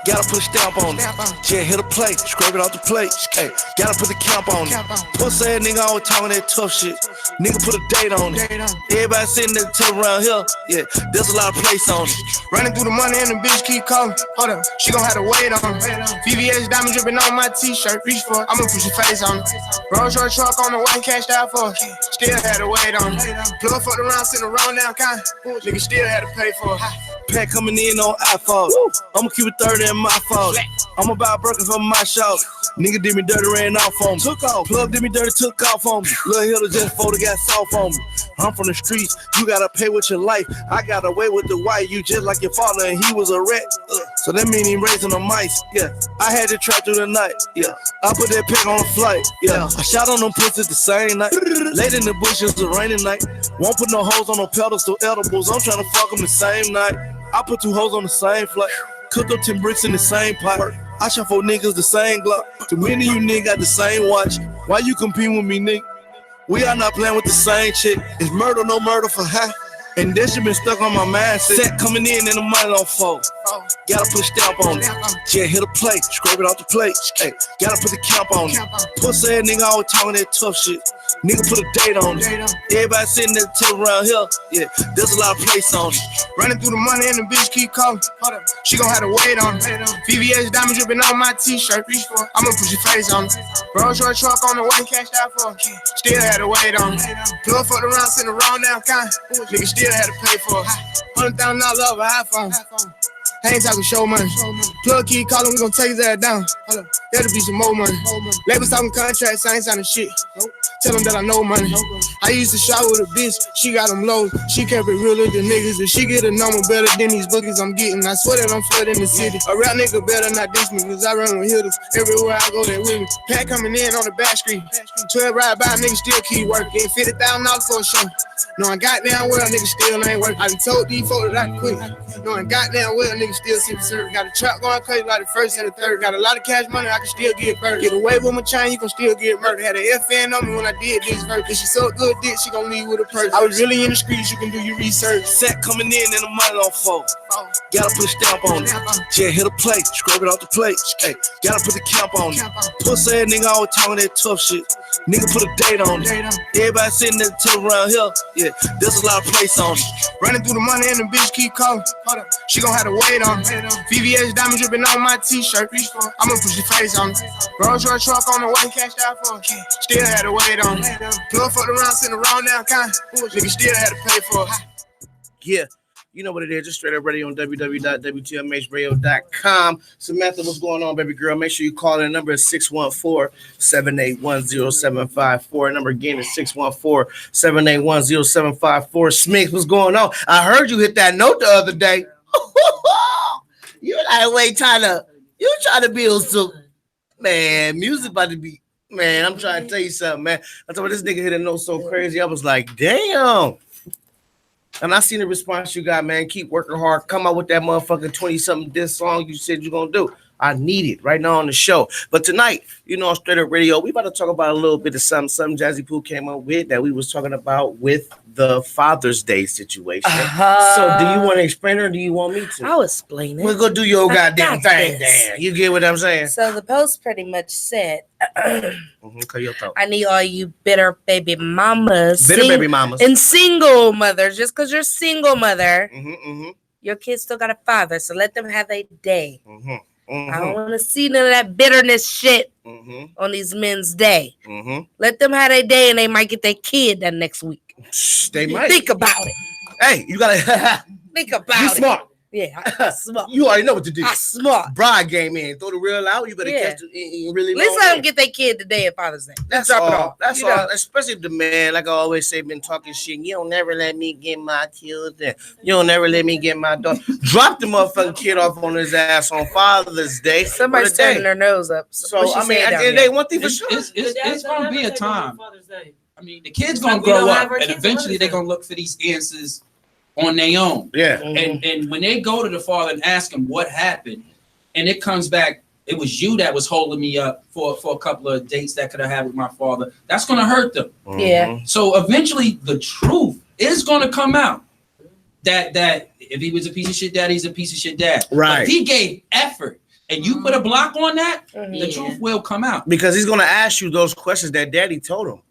Gotta put a stamp on it. Yeah, hit a plate, scrape it off the plate. Hey, gotta put the camp on it. Pussy ass nigga always talking that tough shit. Nigga put a date on it. Everybody sitting there tough around here. Yeah, there's a lot of place on it. Running through the money and the bitch keep calling. Hold up, she gon' have to wait on it. VVS diamond dripping on my t-shirt. Reach for it, I'ma put your face on it. Rolls Royce truck on the way, cashed out for it. Still had to wait on it. Plug fucked around, sitting around down kind. Nigga still had to pay for it. Pack coming in on iPhone. I'ma keep it 30 in my phone. I'ma buy a Birkin for my shop. Nigga did me dirty, ran off on me. Took off. Plug did me dirty, took off on me. Lil' Hilda just photo got soft on me. I'm from the streets, you gotta pay with your life. I got away with the white, you just like your father, and he was a rat. So that mean he raising the mice. Yeah, I had to try through the night. Yeah, I put that pick on a flight. Yeah, I shot on them pussies the same night. Late in the bushes, the rainy night. Won't put no hoes on no pedestals, edibles. I'm trying to fuck them the same night. I put 2 hoes on the same flight. Cook up 10 bricks in the same pot. I shot 4 niggas the same Glock. Too many of you niggas got the same watch. Why you competing with me, nigga? We are not playing with the same shit. It's murder, no murder for high. And that shit been stuck on my mindset. Set coming in and the money on fold. Gotta put a stamp on it. Yeah, hit a plate, scrape it off the plate. Hey, gotta put the camp on it. Pussy ass nigga always talking that tough shit. Nigga put a date on it. Everybody sitting there tough around here. Yeah, there's a lot of place on it. Running through the money and the bitch keep calling. Hold up, she gon' have to wait on it. VVS diamond dripping on my t-shirt. Reach for it, I'ma put your face on it. Rolls Royce truck on the way, cashed out for it. Still had to wait on it. Plug fucked around, sitting around down kind. Nigga still had to pay for it. $100,000 off an iPhone. I ain't talking show money. Plug keep calling, we gon' take his ass down. That'll be some more money. Labels talking contracts, I ain't signing shit. Tell them that I know money. I used to shower with a bitch, she got them low. She kept it realer than niggas. If she get a number better than these bookies I'm getting, I swear that I'm flooding the city. A rap nigga better not diss me, cause I run with hitters. Everywhere I go, they with me. Pat coming in on the back street. 12 ride by, niggas still keep working. $50,000 for a show. Knowing goddamn well, niggas still ain't working. I done told these folks that I quit. Knowing goddamn well, niggas still see the service. Got a trap going crazy like the first and the third. Got a lot of cash money, I can still get murdered. Get away with my chain, you can still get murdered. Had an FN on me when I did this verse. If she so good dick, she gon' leave with a purse. I was really in the streets, you can do your research. Set coming in and the money on phone. Gotta put a stamp on it. Yeah, hit a plate, scrub it off the plate. Hey, gotta put the camp on it. Pussy ass nigga always talking that tough shit. Nigga put a date on it. Everybody sitting there till around here. Yeah, there's a lot of place on it. Running through the money and the bitch keep calling. She gon' have to wait on it. VVS diamond dripping on my t-shirt. I'ma push your face on it. Rolls Royce truck on the way, cashed out for it. Still had to wait on it. Plug fucked around, sitting around down kind. Nigga still had to pay for it. Yeah. You know what it is. Just straight up radio on www.wtmhradio.com. Samantha, what's going on, baby girl? Make sure you call in. The number is 614-781-0754. Number again is 614-781-0754. Smith, what's going on? I heard you hit that note the other day. You like, wait, you trying to build some, man, music about to be, man, I'm trying to tell you something, man. I told this nigga hit a note so crazy. I was like, damn. And I seen the response you got, man. Keep working hard. Come out with that motherfucking 20-something diss song you said you're going to do. I need it right now on the show. But tonight, you know, on Straight Up Radio, we about to talk about a little bit of something Jazzy Pooh came up with that we was talking about with the Father's Day situation. So do you want to explain it or do you want me to? I'll explain it. We'll go do your goddamn thing. Damn. You get what I'm saying? So the post pretty much said, I need all you bitter baby mamas. Baby mamas. And single mothers. Just because you're a single mother, your kids still got a father. So let them have a day. I don't want to see none of that bitterness shit on these men's day. Let them have their day and they might get their kid that next week. They might. Think about it. Hey, you got to think about it. You smart. Yeah, I'm smart. You already know what to do. I'm smart. Bride game in. Throw the real out. You better catch it really. At least let them get their kid the day of Father's Day. That's drop all. It off. That's all. Especially if the man, like I always say, been talking shit. You don't never let me get my children. You don't never let me get my daughter. Drop the motherfucking kid off on his ass on Father's Day. Somebody's turning their nose up. So I mean, at the end of the day, one thing for sure, it's gonna be a time. I mean, the kids gonna grow up, and eventually they're gonna look for these answers on their own. Yeah. And when they go to the father and ask him what happened, and it comes back, it was you that was holding me up for a couple of dates that could have had with my father, that's gonna hurt them. Yeah. So eventually the truth is gonna come out. That if he was a piece of shit dad, he's a piece of shit dad. Right. If he gave effort and you put a block on that, the truth will come out. Because he's gonna ask you those questions that daddy told him.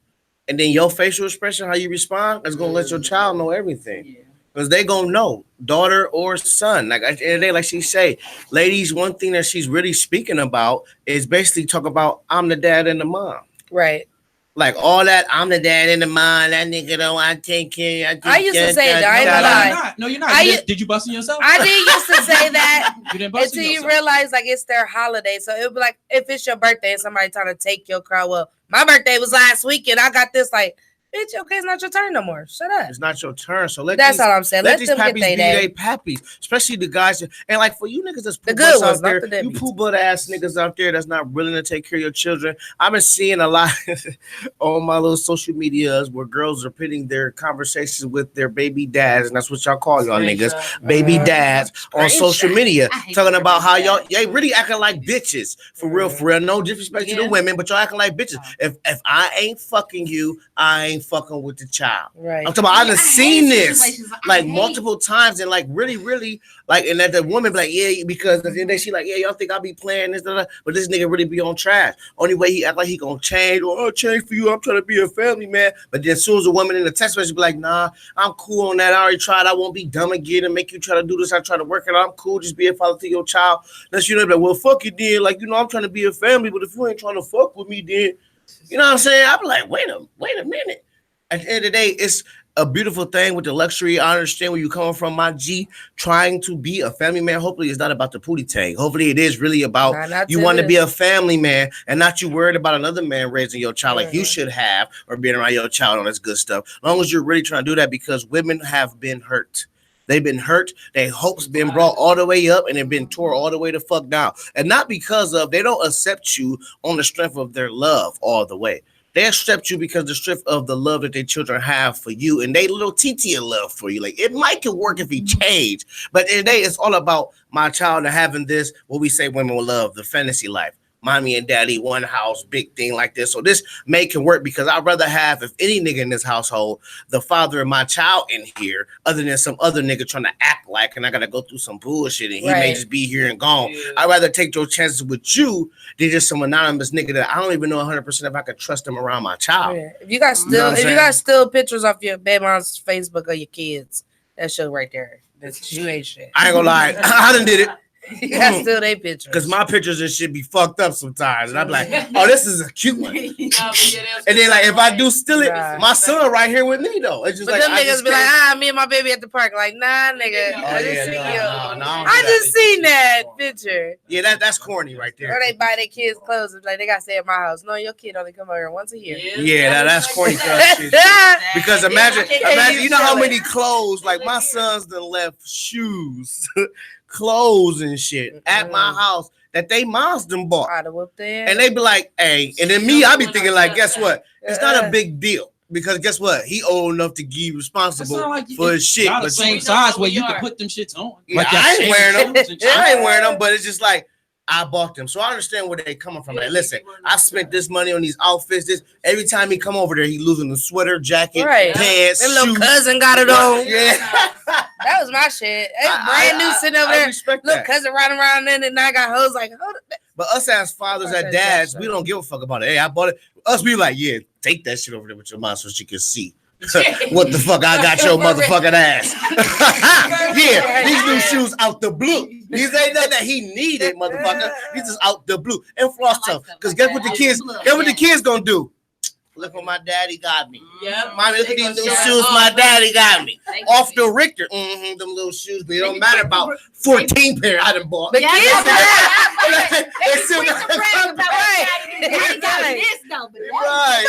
And then your facial expression, how you respond, is gonna let your child know everything. Because they gonna know, daughter or son. Like at the end of the day, like she say, ladies, one thing that she's really speaking about is basically talk about I'm the dad and the mom. Right. Like all that, I'm the dad and the mom. That nigga don't want to take care. I used to say that. I ain't gonna lie. No, you're not. Did you bust in yourself? I did used to say that You didn't bust until in you yourself. realize like it's their holiday. So it would be like if it's your birthday and somebody trying to take your crown. Well, my birthday was last weekend. I got this like. Bitch, okay, it's not your turn no more. Shut up. It's not your turn. So that's all I'm saying. Let these them pappies get their be day. they pappies, especially the guys. And like for you niggas that's the good ones, out there, not the you poo butt ass niggas out there that's not willing to take care of your children. I've been seeing a lot on my little social medias where girls are putting their conversations with their baby dads, and that's what y'all call y'all niggas, baby dads on social media, talking about how y'all really acting like bitches for real. No disrespect to the women, but y'all acting like bitches. If I ain't fucking you, I ain't fucking with the child. Right. I'm talking about I done seen this like multiple times and like really like and that the woman be like, yeah, because at the end of the day she like, yeah, y'all think I'll be playing this, but this nigga really be on trash. Only way he act like he gonna change or I'll change for you. I'm trying to be a family man. But then as soon as a woman in the text message be like, nah, I'm cool on that. I already tried. I won't be dumb again and make you try to do this. I try to work it out. I'm cool. Just be a father to your child. That's you know, like, well, fuck you then. Like, you know, I'm trying to be a family, but if you ain't trying to fuck with me, then you know what I'm saying? I'm like, wait a minute. At the end of the day, a beautiful thing with the luxury. I understand where you're coming from, my G. Trying to be a family man. Hopefully, it's not about the pootie tang. Hopefully, it is really about you want to be a family man and not you worried about another man raising your child like you should have or being around your child on this good stuff. As long as you're really trying to do that, because women have been hurt. They've been hurt. Their hopes been brought all the way up and they've been tore all the way the fuck down. And not because of they don't accept you on the strength of their love all the way. They accept you because the strength of the love that their children have for you and they little TT of love for you. Like it might could work if he changed, but in the day it's all about my child and having this, what we say women will love, the fantasy life. Mommy and daddy, one house, big thing like this. So this can work because I'd rather have, if any nigga in this household, the father of my child in here, other than some other nigga trying to act like, and I got to go through some bullshit and he may just be here and gone. Yeah. I'd rather take those chances with you than just some anonymous nigga that I don't even know 100% if I could trust him around my child. Yeah. If you got still pictures off your baby mom's Facebook of your kids, that show right there. That's you ain't shit. I ain't gonna lie. I done did it. You got still they pictures. Because my pictures and shit be fucked up sometimes. And I'm like, oh, this is a cute one. And then like if I do steal it, my son right here with me though. It's just but like them niggas be like, me and my baby at the park. Like, nah, nigga. I just seen that picture. Yeah, that's corny right there. Or they buy their kids clothes. It's like they gotta stay at my house. No, your kid only come over once a year. Yeah, that's corny shit. Because imagine, you know how many clothes, like my sons done left shoes. Clothes and shit at my house that they moms them bought. And they be like, hey, and then me, I be thinking like, guess what? It's not a big deal. Because guess what? He old enough to be responsible for his shit. Y'all the same size where you can put them shits on. Yeah, like I ain't wearing them. I ain't wearing them, but it's just like, I bought them. So I understand where they coming from. Like, listen, I spent this money on these outfits. This every time he come over there, he losing the sweater, jacket, pants, and little cousin got it on. Yeah. That was my shit. It was brand new sitting over there. Little cousin riding around in it, and I got hoes like, hold it. But us as fathers, as dads, we don't give a fuck about it. Hey, I bought it. Us be like, yeah, take that shit over there with your mom so she can see. What the fuck? I got your motherfucking ass. Yeah, these new shoes out the blue. These ain't nothing that he needed, motherfucker. These is out the blue. And floss tough. Because guess what the kids gonna do? Look what my daddy got me. Yep. Mommy, look at these new shoes my daddy got me. Off the Richter. Them little shoes, but it don't matter about 14 pair I done bought. The kids they still got this though. Right.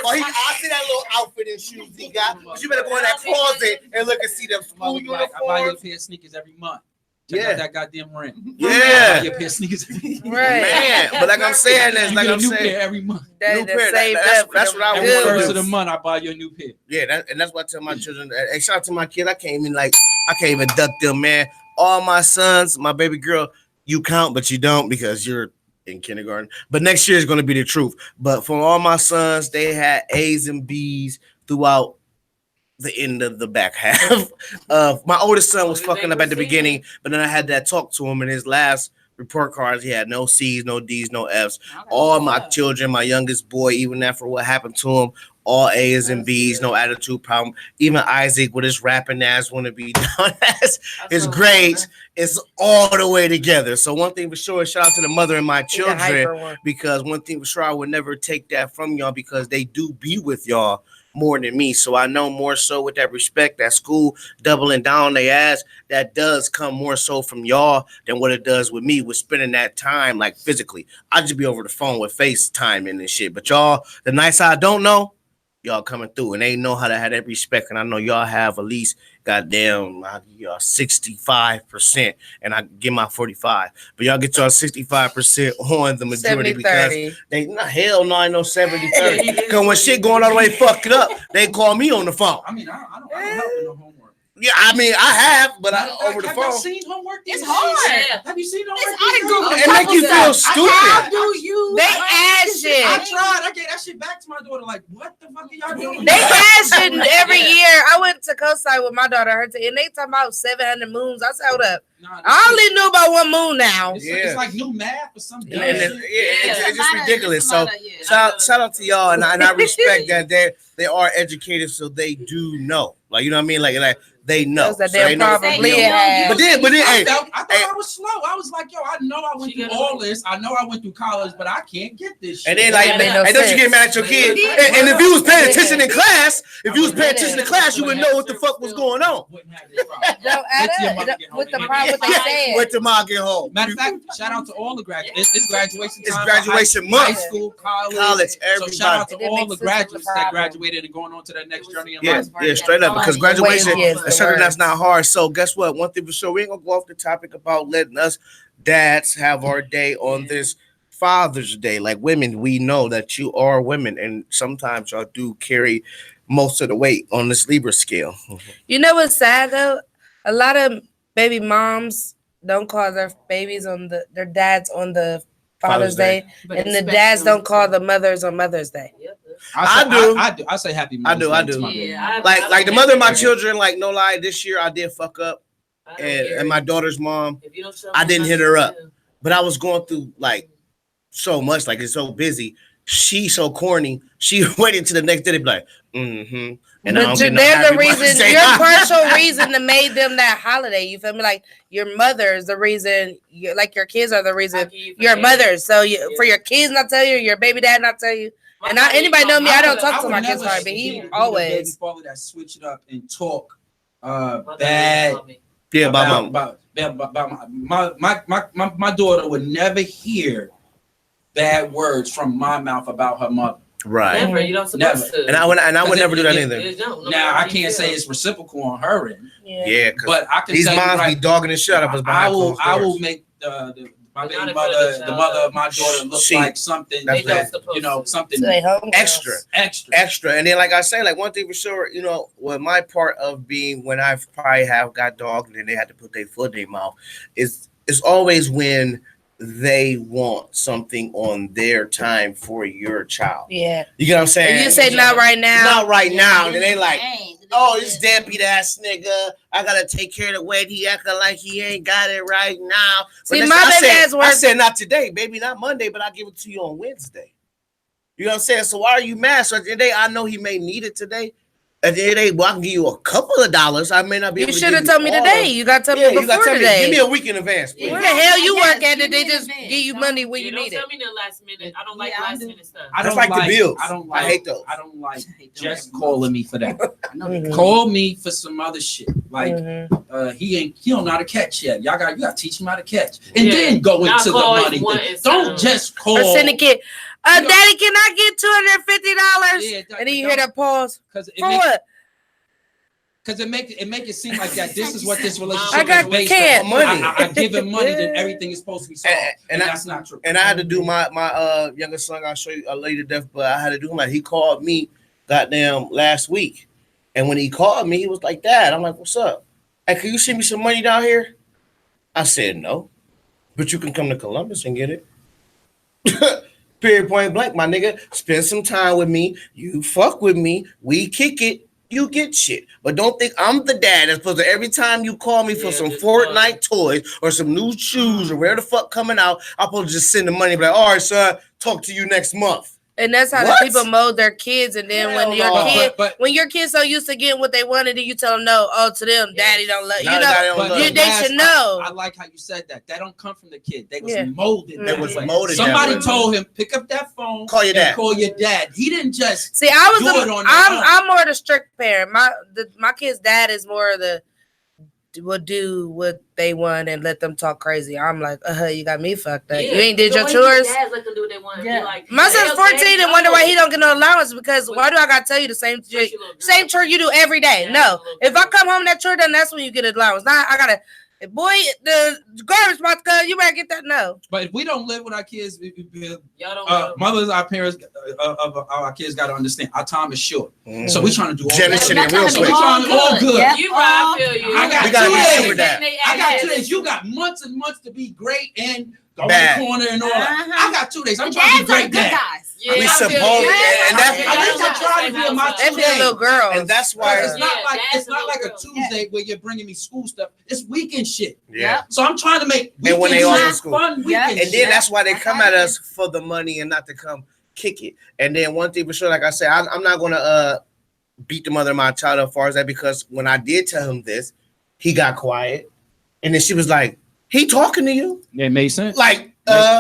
I see that little outfit and shoes he got. But you better go in that closet and look and see them school uniforms. I buy you a pair of sneakers every month. Check out that goddamn rent. Yeah. Your pair of sneakers. Right. Man, but like I'm saying, that's like I'm saying. New pair every month. New pair. That's what I want. Every first of the month, I buy you a new pair. Yeah, and that's what I tell my children. Hey, shout out to my kids. I can't even duck them, man. All my sons, my baby girl, you count, but you don't because you're in kindergarten. But next year is going to be the truth. But for all my sons, they had A's and B's throughout the end of the back half. My oldest son was fucking up at the beginning, but then I had that talk to him in his last report cards. He had no C's, no D's, no F's. All my children, my youngest boy, even after what happened to him, all A's and B's, no attitude problem. Even Isaac with his rapping ass want to be done as his grades, it's all the way together. So one thing for sure, shout out to the mother and my children, because one thing for sure, I would never take that from y'all because they do be with y'all more than me. So I know more so with that respect, that school doubling down their ass, that does come more so from y'all than what it does with me with spending that time like physically. I just be over the phone with FaceTime and shit. But y'all, the nights I don't know, y'all coming through and they know how to have that respect. And I know y'all have at least goddamn 65% and I give my 45. But y'all get y'all 65% on the majority 70-30. Because they hell no, I know 70-30. Because when shit going all the way fucked up, they call me on the phone. I mean, I don't help with no homework. Yeah, I mean, I have, but over the phone. Have you seen homework? It's hard. Yeah. Have you seen homework? It make you feel stupid. How do you? They add shit. I tried. I gave that shit back to my daughter. Like, what the fuck are y'all doing? They add shit every year. I went to coastside with my daughter, and they talking about 700 moons. I said, hold up. I only knew about one moon now. It's like new math or something. It's just ridiculous. So shout out to y'all, and I respect that they are educated, so they do know. Like, you know what I mean? Like they know. That So they know. probably had. But then, I thought I was slow. I was like, yo, I know I went through all this. I know I went through college, but I can't get this shit. And then like, and don't you get mad at your kid? And if you was paying attention in class, you would know what the fuck was going on. With the problem they said. Wait till mom get home. Matter of fact, shout out to all the graduates. It's graduation time. It's graduation month. High school, college, everybody. So shout out to all the graduates that graduated and going on to their next journey in life. Yeah, straight up. Because graduation is something that's not hard. So guess what? One thing for sure, we ain't gonna go off the topic about letting us dads have our day on this Father's Day. Like women, we know that you are women, and sometimes y'all do carry most of the weight on this Libra scale. You know what's sad though? A lot of baby moms don't call their babies on their dads on the Father's Day. And the dads don't call the mothers on Mother's Day. I do. I say happy Mother's Day. I do. Yeah, like the mother of my children, like no lie, this year I did fuck up. And my daughter's mom, I didn't hit her up. But I was going through like so much, like it's so busy. She's so corny. She waited to the next day to be like, mm-hmm. And but they're the reason, your partial reason to made them that holiday. You feel me? Like your mother is the reason, like your kids are the reason your mothers. So for your kids not tell you, your baby dad not tell you. And anybody know me, I don't talk to my kids hard, but he always. Baby father that switch it up and talk bad. Yeah, about my daughter would never hear bad words from my mouth about her mother. Right. Never. You don't supposed to. And I would never do that either. Now I can't say it's reciprocal on her end. Yeah, but I can. These moms be dogging the shit out of us. I will make my baby mother, the mother of my daughter, look like something. Something extra. And then, like I say, like one thing for sure, what my part of being when I probably have got dogged and they had to put their foot in their mouth is always when they want something on their time for your child. Yeah. You get what I'm saying? If you say not right now. Not right now. And they like, oh, this deadbeat ass nigga. I gotta take care of the weight. He acting like he ain't got it right now. See, I said not today, baby, not Monday, but I'll give it to you on Wednesday. You know what I'm saying? So why are you mad? So at the end of the day, I know he may need it today. At the end of the day, well, I can give you a couple of dollars. I may not be able to. You should have told me today. You got to tell me before today. Give me a week in advance. Please. Where the hell you work at it? They just give you money when you need it. Don't tell me the last minute. I don't like last minute stuff. I don't like the bills. I hate those. I don't like just calling me for that. Call me for some other shit. Like he don't know how to catch yet. You gotta teach him how to catch. And then go into the money. Don't just call. Or send a kid. Daddy, can I get $250? And then you hear that pause. For what? Because it make it seem like that. This is what this relationship is based on. Money. I give him money, then everything is supposed to be solved. And that's not true. And I had to do my youngest son. I'll show you a lady to death, but I had to do him. He called me, goddamn, last week, and when he called me, he was like, "Dad," I'm like, "What's up? Hey, can you send me some money down here?" I said, "No, but you can come to Columbus and get it." Period, point blank, my nigga. Spend some time with me. You fuck with me. We kick it. You get shit. But don't think I'm the dad that's supposed to every time you call me for some Fortnite toys or some new shoes or where the fuck coming out, I'm supposed to just send the money and be like, all right, son, talk to you next month. And that's how the people mold their kids. And then when your kid's so used to getting what they wanted, and you tell them no, to them, daddy don't love you. They should know. I like how you said that. That don't come from the kid. They was molded. Somebody told him, pick up that phone, call your dad. Call your dad. He didn't just see. I'm more the strict parent. My kid's dad is more of the will do what they want and let them talk crazy. I'm like, you got me fucked up. You ain't did your chores. Dads let them do what they want. Yeah. Like, my son's 14 and wonder why he don't get no allowance because why do I gotta tell you the same chore you do every day? No. If I come home that chore done, that's when you get an allowance. Now I gotta the garbage box, you better get that. No. But if we don't live with our kids, mothers, our parents, our kids got to understand our time is short. So we're trying to do all that. Real quick. All good. Yep. You right, I feel you. I got 2 days. You got months and months to be great and go in the corner and all that. I got 2 days. I'm trying to be great dad. Yeah, we supposed and that's I'm trying to be my 2 days. Little girl. And that's why it's not like a Tuesday where you're bringing me school stuff. It's weekend shit. Yeah. So I'm trying to make and when they all in school. Fun weekend and then that's why they come at us for the money and not to come kick it. And then one thing for sure, like I said, I'm not gonna beat the mother of my child as far as that, because when I did tell him this, he got quiet. And then she was like, he talking to you? It made sense. Like,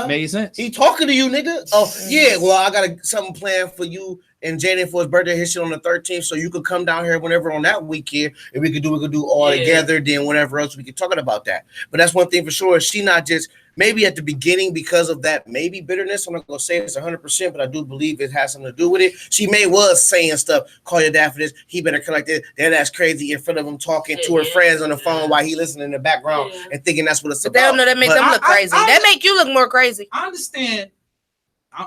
made sense. He talking to you, nigga? Oh, yeah, well, I got something planned for you and Jaden for his birthday. His shit on the 13th, so you could come down here whenever on that weekend, and we could do all together. Then whenever else we could talk about that. But that's one thing for sure. She not just maybe at the beginning because of that maybe bitterness. I'm not gonna say it's 100%, but I do believe it has something to do with it. She was saying stuff. Call your dad for this. He better collect it. Then that's crazy in front of him talking to her friends on the phone while he listening in the background and thinking that's what it's about. They don't know that make them look crazy. That make you look more crazy. I understand.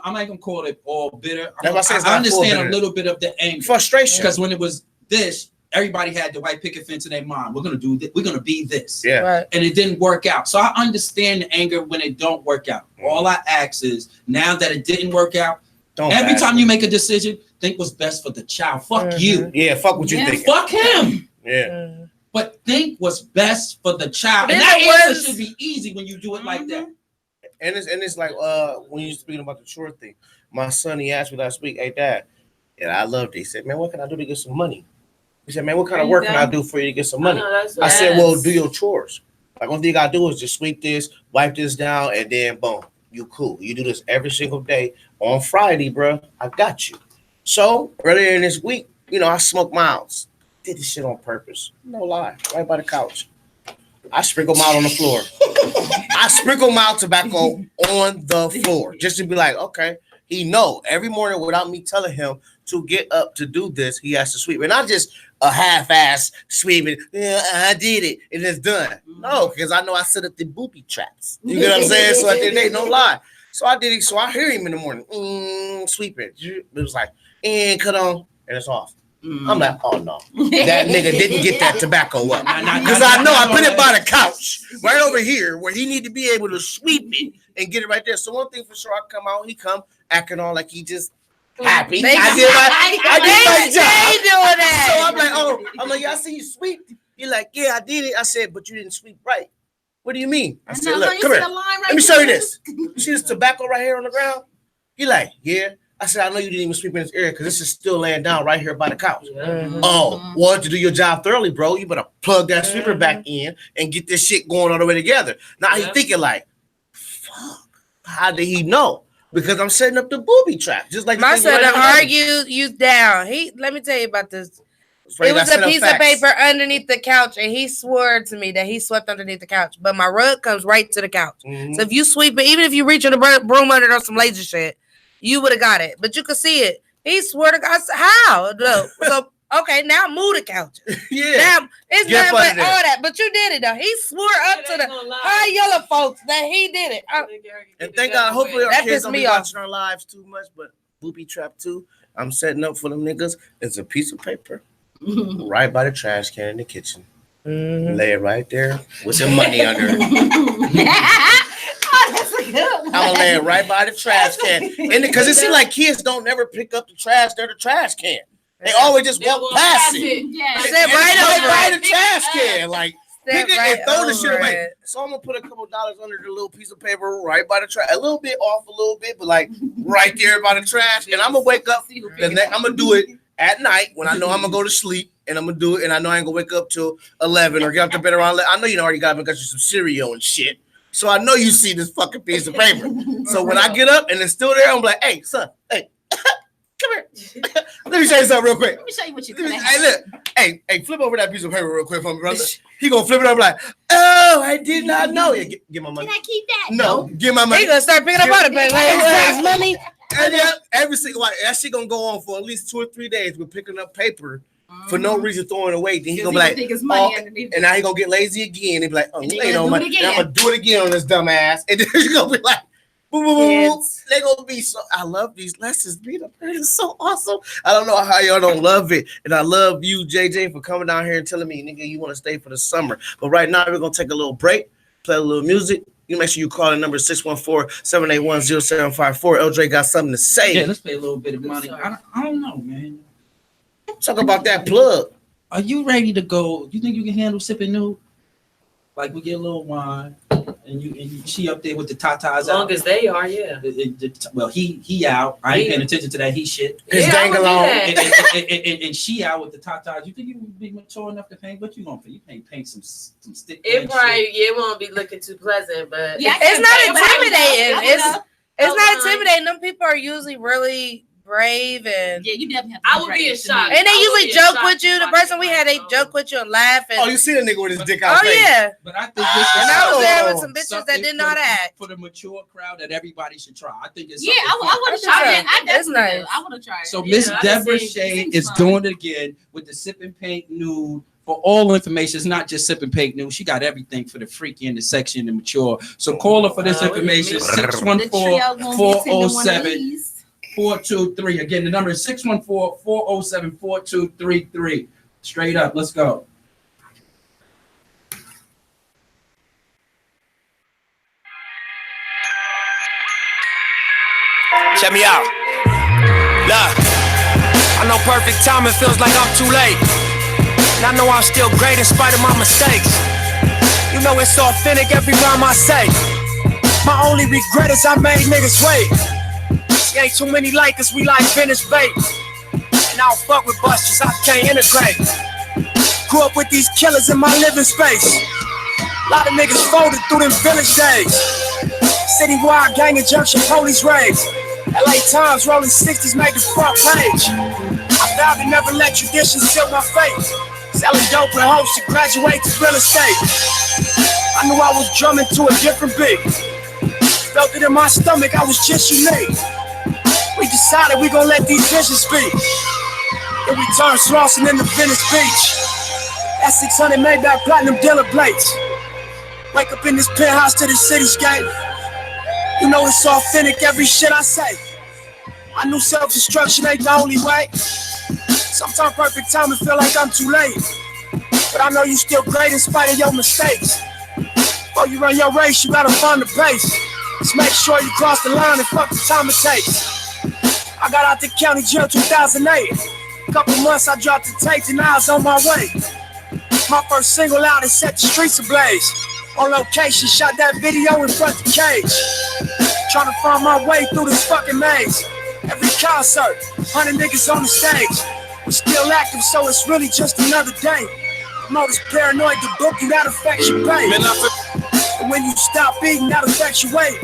I'm not gonna call it all bitter. I understand a little bit of the anger, frustration, because when it was this, everybody had the white picket fence in their mind. We're gonna do this. We're gonna be this. Yeah. Right. And it didn't work out. So I understand the anger when it don't work out. All I ask is, now that it didn't work out, every time you make a decision, think what's best for the child. Fuck you. Yeah. Fuck what you think. Fuck him. Yeah. But think what's best for the child. And that answer should be easy when you do it like that. And it's like when you're speaking about the chore thing, my son, he asked me last week, hey dad, and I loved it. He said, man, what can I do to get some money? He said, man, what kind of work can I do for you to get some money? I said, well, do your chores. Like, one thing you gotta do is just sweep this, wipe this down, and then boom, you cool. You do this every single day. On Friday, bro, I got you. So earlier in this week, I smoked miles. Did this shit on purpose. No lie, right by the couch. I sprinkle mild on the floor. I sprinkle mild tobacco on the floor just to be like, okay, he know every morning without me telling him to get up to do this, he has to sweep. And not just a half-ass sweeping, I did it, and it's done. No, because I know I set up the booby traps. You know what I'm saying? So at the end of the day, no lie. So I did it. So I hear him in the morning, sweeping. It was like, and cut on, and it's off. I'm like, oh no, that nigga didn't get that tobacco up, because I know I put it by the couch right over here where he need to be able to sweep it and get it right there. So one thing for sure, I come out, he come acting all like he just happy. I did my job. Doing that. So I'm like, yeah, I see you sweep. He like, yeah, I did it. I said, but you didn't sweep right. What do you mean? I said, look, come here. Let me show you this. You see this tobacco right here on the ground? He like, yeah. I said, I know you didn't even sweep in this area because this is still laying down right here by the couch. Oh, well, to do your job thoroughly, bro, you better plug that sweeper back in and get this shit going all the way together. Now he's thinking like, fuck, how did he know? Because I'm setting up the booby trap. Just like my son argued you down. Let me tell you about this. It was a piece of paper underneath the couch, and he swore to me that he swept underneath the couch. But my rug comes right to the couch. So if you sweep it, even if you reach in the broom under or some lazy shit, you would have got it, but you could see it. He swore to God, how? Look, so okay, now move the couch. Yeah, now it's not but all that, but you did it though. He swore up to the high yellow folks that he did it. And thank God, hopefully our kids don't be watching our lives too much. But booby trap 2, I'm setting up for them niggas. It's a piece of paper right by the trash can in the kitchen. Lay it right there with the money under it. I'm gonna lay it right by the trash can, and because it seems like kids don't never pick up the trash. They're the trash can. They always just walk past it. Yeah, right by the trash can, like pick it and throw the shit away. it. So I'm gonna put a couple dollars under the little piece of paper right by the trash, a little bit off, a little bit, but like right there by the trash. And I'm gonna wake up. I'm gonna do it at night when I know I'm gonna go to sleep, and I'm gonna do it, and I know I ain't gonna wake up till 11 or get up to bed around 11. I know you already got you some cereal and shit. So I know you see this fucking piece of paper. So when I get up and it's still there, I'm like, hey, son, hey, come here. Let me show you something real quick. Let me show you what you can. Hey, look. Hey, flip over that piece of paper real quick for me, brother. He gonna flip it up like, oh, I did not know. Yeah, get my money. Can I keep that? No, get my money. He gonna start picking up other papers. His money. And yeah, every single that shit gonna go on for at least 2 or 3 days with picking up paper. For no reason throwing it away, then he gonna be like, and now he gonna get lazy again. And be like, oh, you ain't on my, and I'm gonna do it again on this dumb ass. And then he's gonna be like, boom, boom, boom. They gonna be so. I love these lessons. Being a parent is so awesome. I don't know how y'all don't love it, and I love you, JJ, for coming down here and telling me, nigga, you want to stay for the summer. But right now we're gonna take a little break, play a little music. You make sure you call the number 614-781-0754. LJ got something to say. Yeah, let's pay a little bit of money. I don't know, man. Talk about that plug. Are you ready to go? You think you can handle sipping new? Like we get a little wine and and she up there with the tatas. As long as they are, yeah. Well, he out. I ain't paying attention to that he shit. His dang along. And she out with the tatas. You think you would be mature enough to paint? What you gonna paint? You paint some stick. It probably it won't be looking too pleasant, but yeah, it's not intimidating. It's not intimidating. Them people are usually really brave and yeah, you definitely have to. I would be in shock. And they usually joke with you. The person we had, they joke with you and laugh. And, oh, you see the nigga with his dick out. Oh yeah. But I think this is and I was there with some bitches that didn't know how to act. For the mature crowd that everybody should try. I think it's I want to try it. That's nice. I want to try it. So Miss Deborah Shea is doing it again with the Sip and Paint nude. For all information, it's not just Sip and Paint news. She got everything for the freaky and the sexy and the mature. So call her for this information. 614-407-4223. Again, the number is 614-407-4233. Straight up. Let's go. Check me out. Look, I know perfect timing feels like I'm too late. And I know I'm still great in spite of my mistakes. You know it's authentic every rhyme I say. My only regret is I made niggas wait. See, ain't too many like us, we like finished bait. And I don't fuck with busters, I can't integrate. Grew up with these killers in my living space. A lot of niggas folded through them village days. Citywide gang injunction, police raids. LA Times rolling 60s make the front page. I vowed to never let tradition seal my fate. Selling dope in hopes to graduate to real estate. I knew I was drumming to a different beat. Felt it in my stomach, I was just unique. We decided we gon' let these visions speak. Then we turned Slauson into Venice Beach. That 600 Maybach platinum dealer plates. Wake up in this penthouse to the cityscape. You know it's authentic, every shit I say. I knew self-destruction ain't the only way. Sometimes perfect timing feel like I'm too late. But I know you still great in spite of your mistakes. Before you run your race, you gotta find the pace. Just make sure you cross the line and fuck the time it takes. I got out the county jail 2008. Couple months I dropped the tapes and I was on my way. My first single out and set the streets ablaze. On location, shot that video in front of the cage. Trying to find my way through this fucking maze. Every concert, 100 niggas on the stage. We're still active, so it's really just another day. Promoters paranoid, the book, that affects your pain. And when you stop eating, that affects your weight.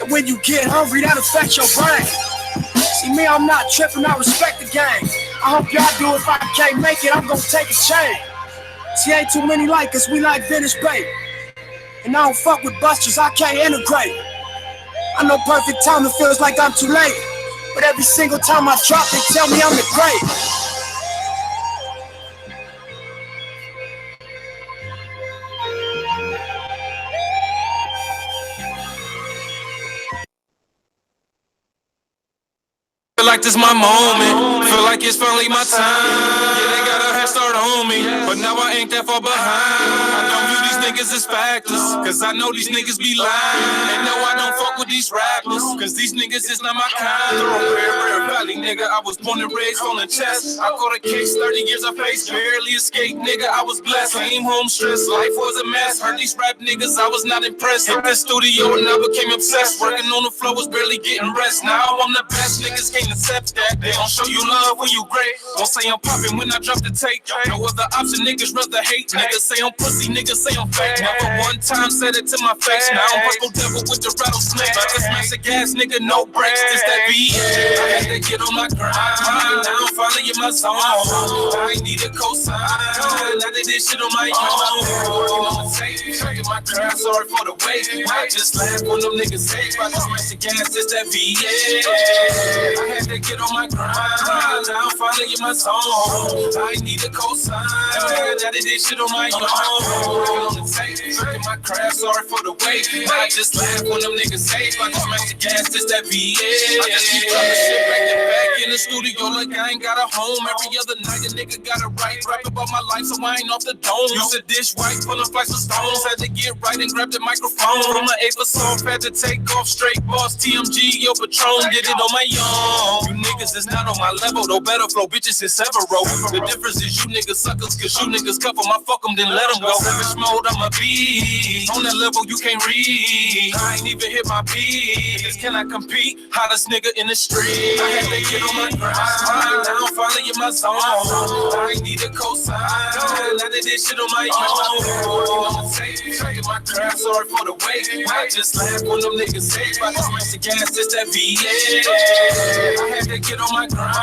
And when you get hungry, that affects your brain. See me, I'm not tripping, I respect the game. I hope y'all do. If I can't make it, I'm gonna take a chain. See, ain't too many like us, we like Venice Bay. And I don't fuck with busters, I can't integrate. I know perfect timing feels like I'm too late. But every single time I drop, they tell me I'm the great. Feel like this my moment. Feel like it's finally my time. Yeah, they got a head start on me, but now I ain't that far behind. I don't view these niggas as factors, cause I know these niggas be lying. And no, I don't fuck with these rappers, cause these niggas is not my kind. Rare Valley, nigga, I was born and raised on the chest. I caught a case, 30 years I faced, barely escaped, nigga, I was blessed. Came home stressed, life was a mess. Heard these rap niggas, I was not impressed. Hit the studio and I became obsessed. Working on the floor was barely getting rest. Now I'm the best, niggas can't accept that. They don't show you love when you great. Don't say I'm popping when I drop the tape. No other option, niggas rather hate. Niggas say I'm pussy, niggas say I'm fake. Never one time said it to my face. Now I'm Buckle Devil with the rattlesnake. I just smash the gas, nigga, no brakes. This that beat. I had to get on my grind. Now I'm finally in my zone. I need a cosign. Now that this shit on my own. Working on the tape, tracking my crowd. Sorry for the wait. I just laugh when them niggas hate. I just smash the gas, this that beat. I had to get on my grind. Now I'm finally in my zone. I need a cosign. Now that this shit on my own. Working on the tape, tracking my crowd. Sorry for the wait. I just laugh when them niggas hate. I just smash the gas, this that VA. I just keep dropping shit back in the studio like I ain't got a home. Every other night a nigga got it right. Rap about my life so I ain't off the dome. Used to dish right, pulling flights of stones. Had to get right and grab the microphone. From my 8 for song, had to take off straight boss. TMG, yo Patron, did it on my own. You niggas is not on my level, though better flow bitches in several. The difference is you niggas suckers, cause you niggas cuff them. I fuck them, then let them go. Savage mode, I'm a beast. On that level, you can't read. I ain't even hit my beats. Can I compete? Hottest nigga in the street. I had to get on my grind. Now I'm finally in my zone. I ain't need a cosign. Now that this shit on my own. I'm taking my crap, sorry for the wait. I just laugh when them niggas say, but this makes the gas, it's that VA. I had to get on my grind.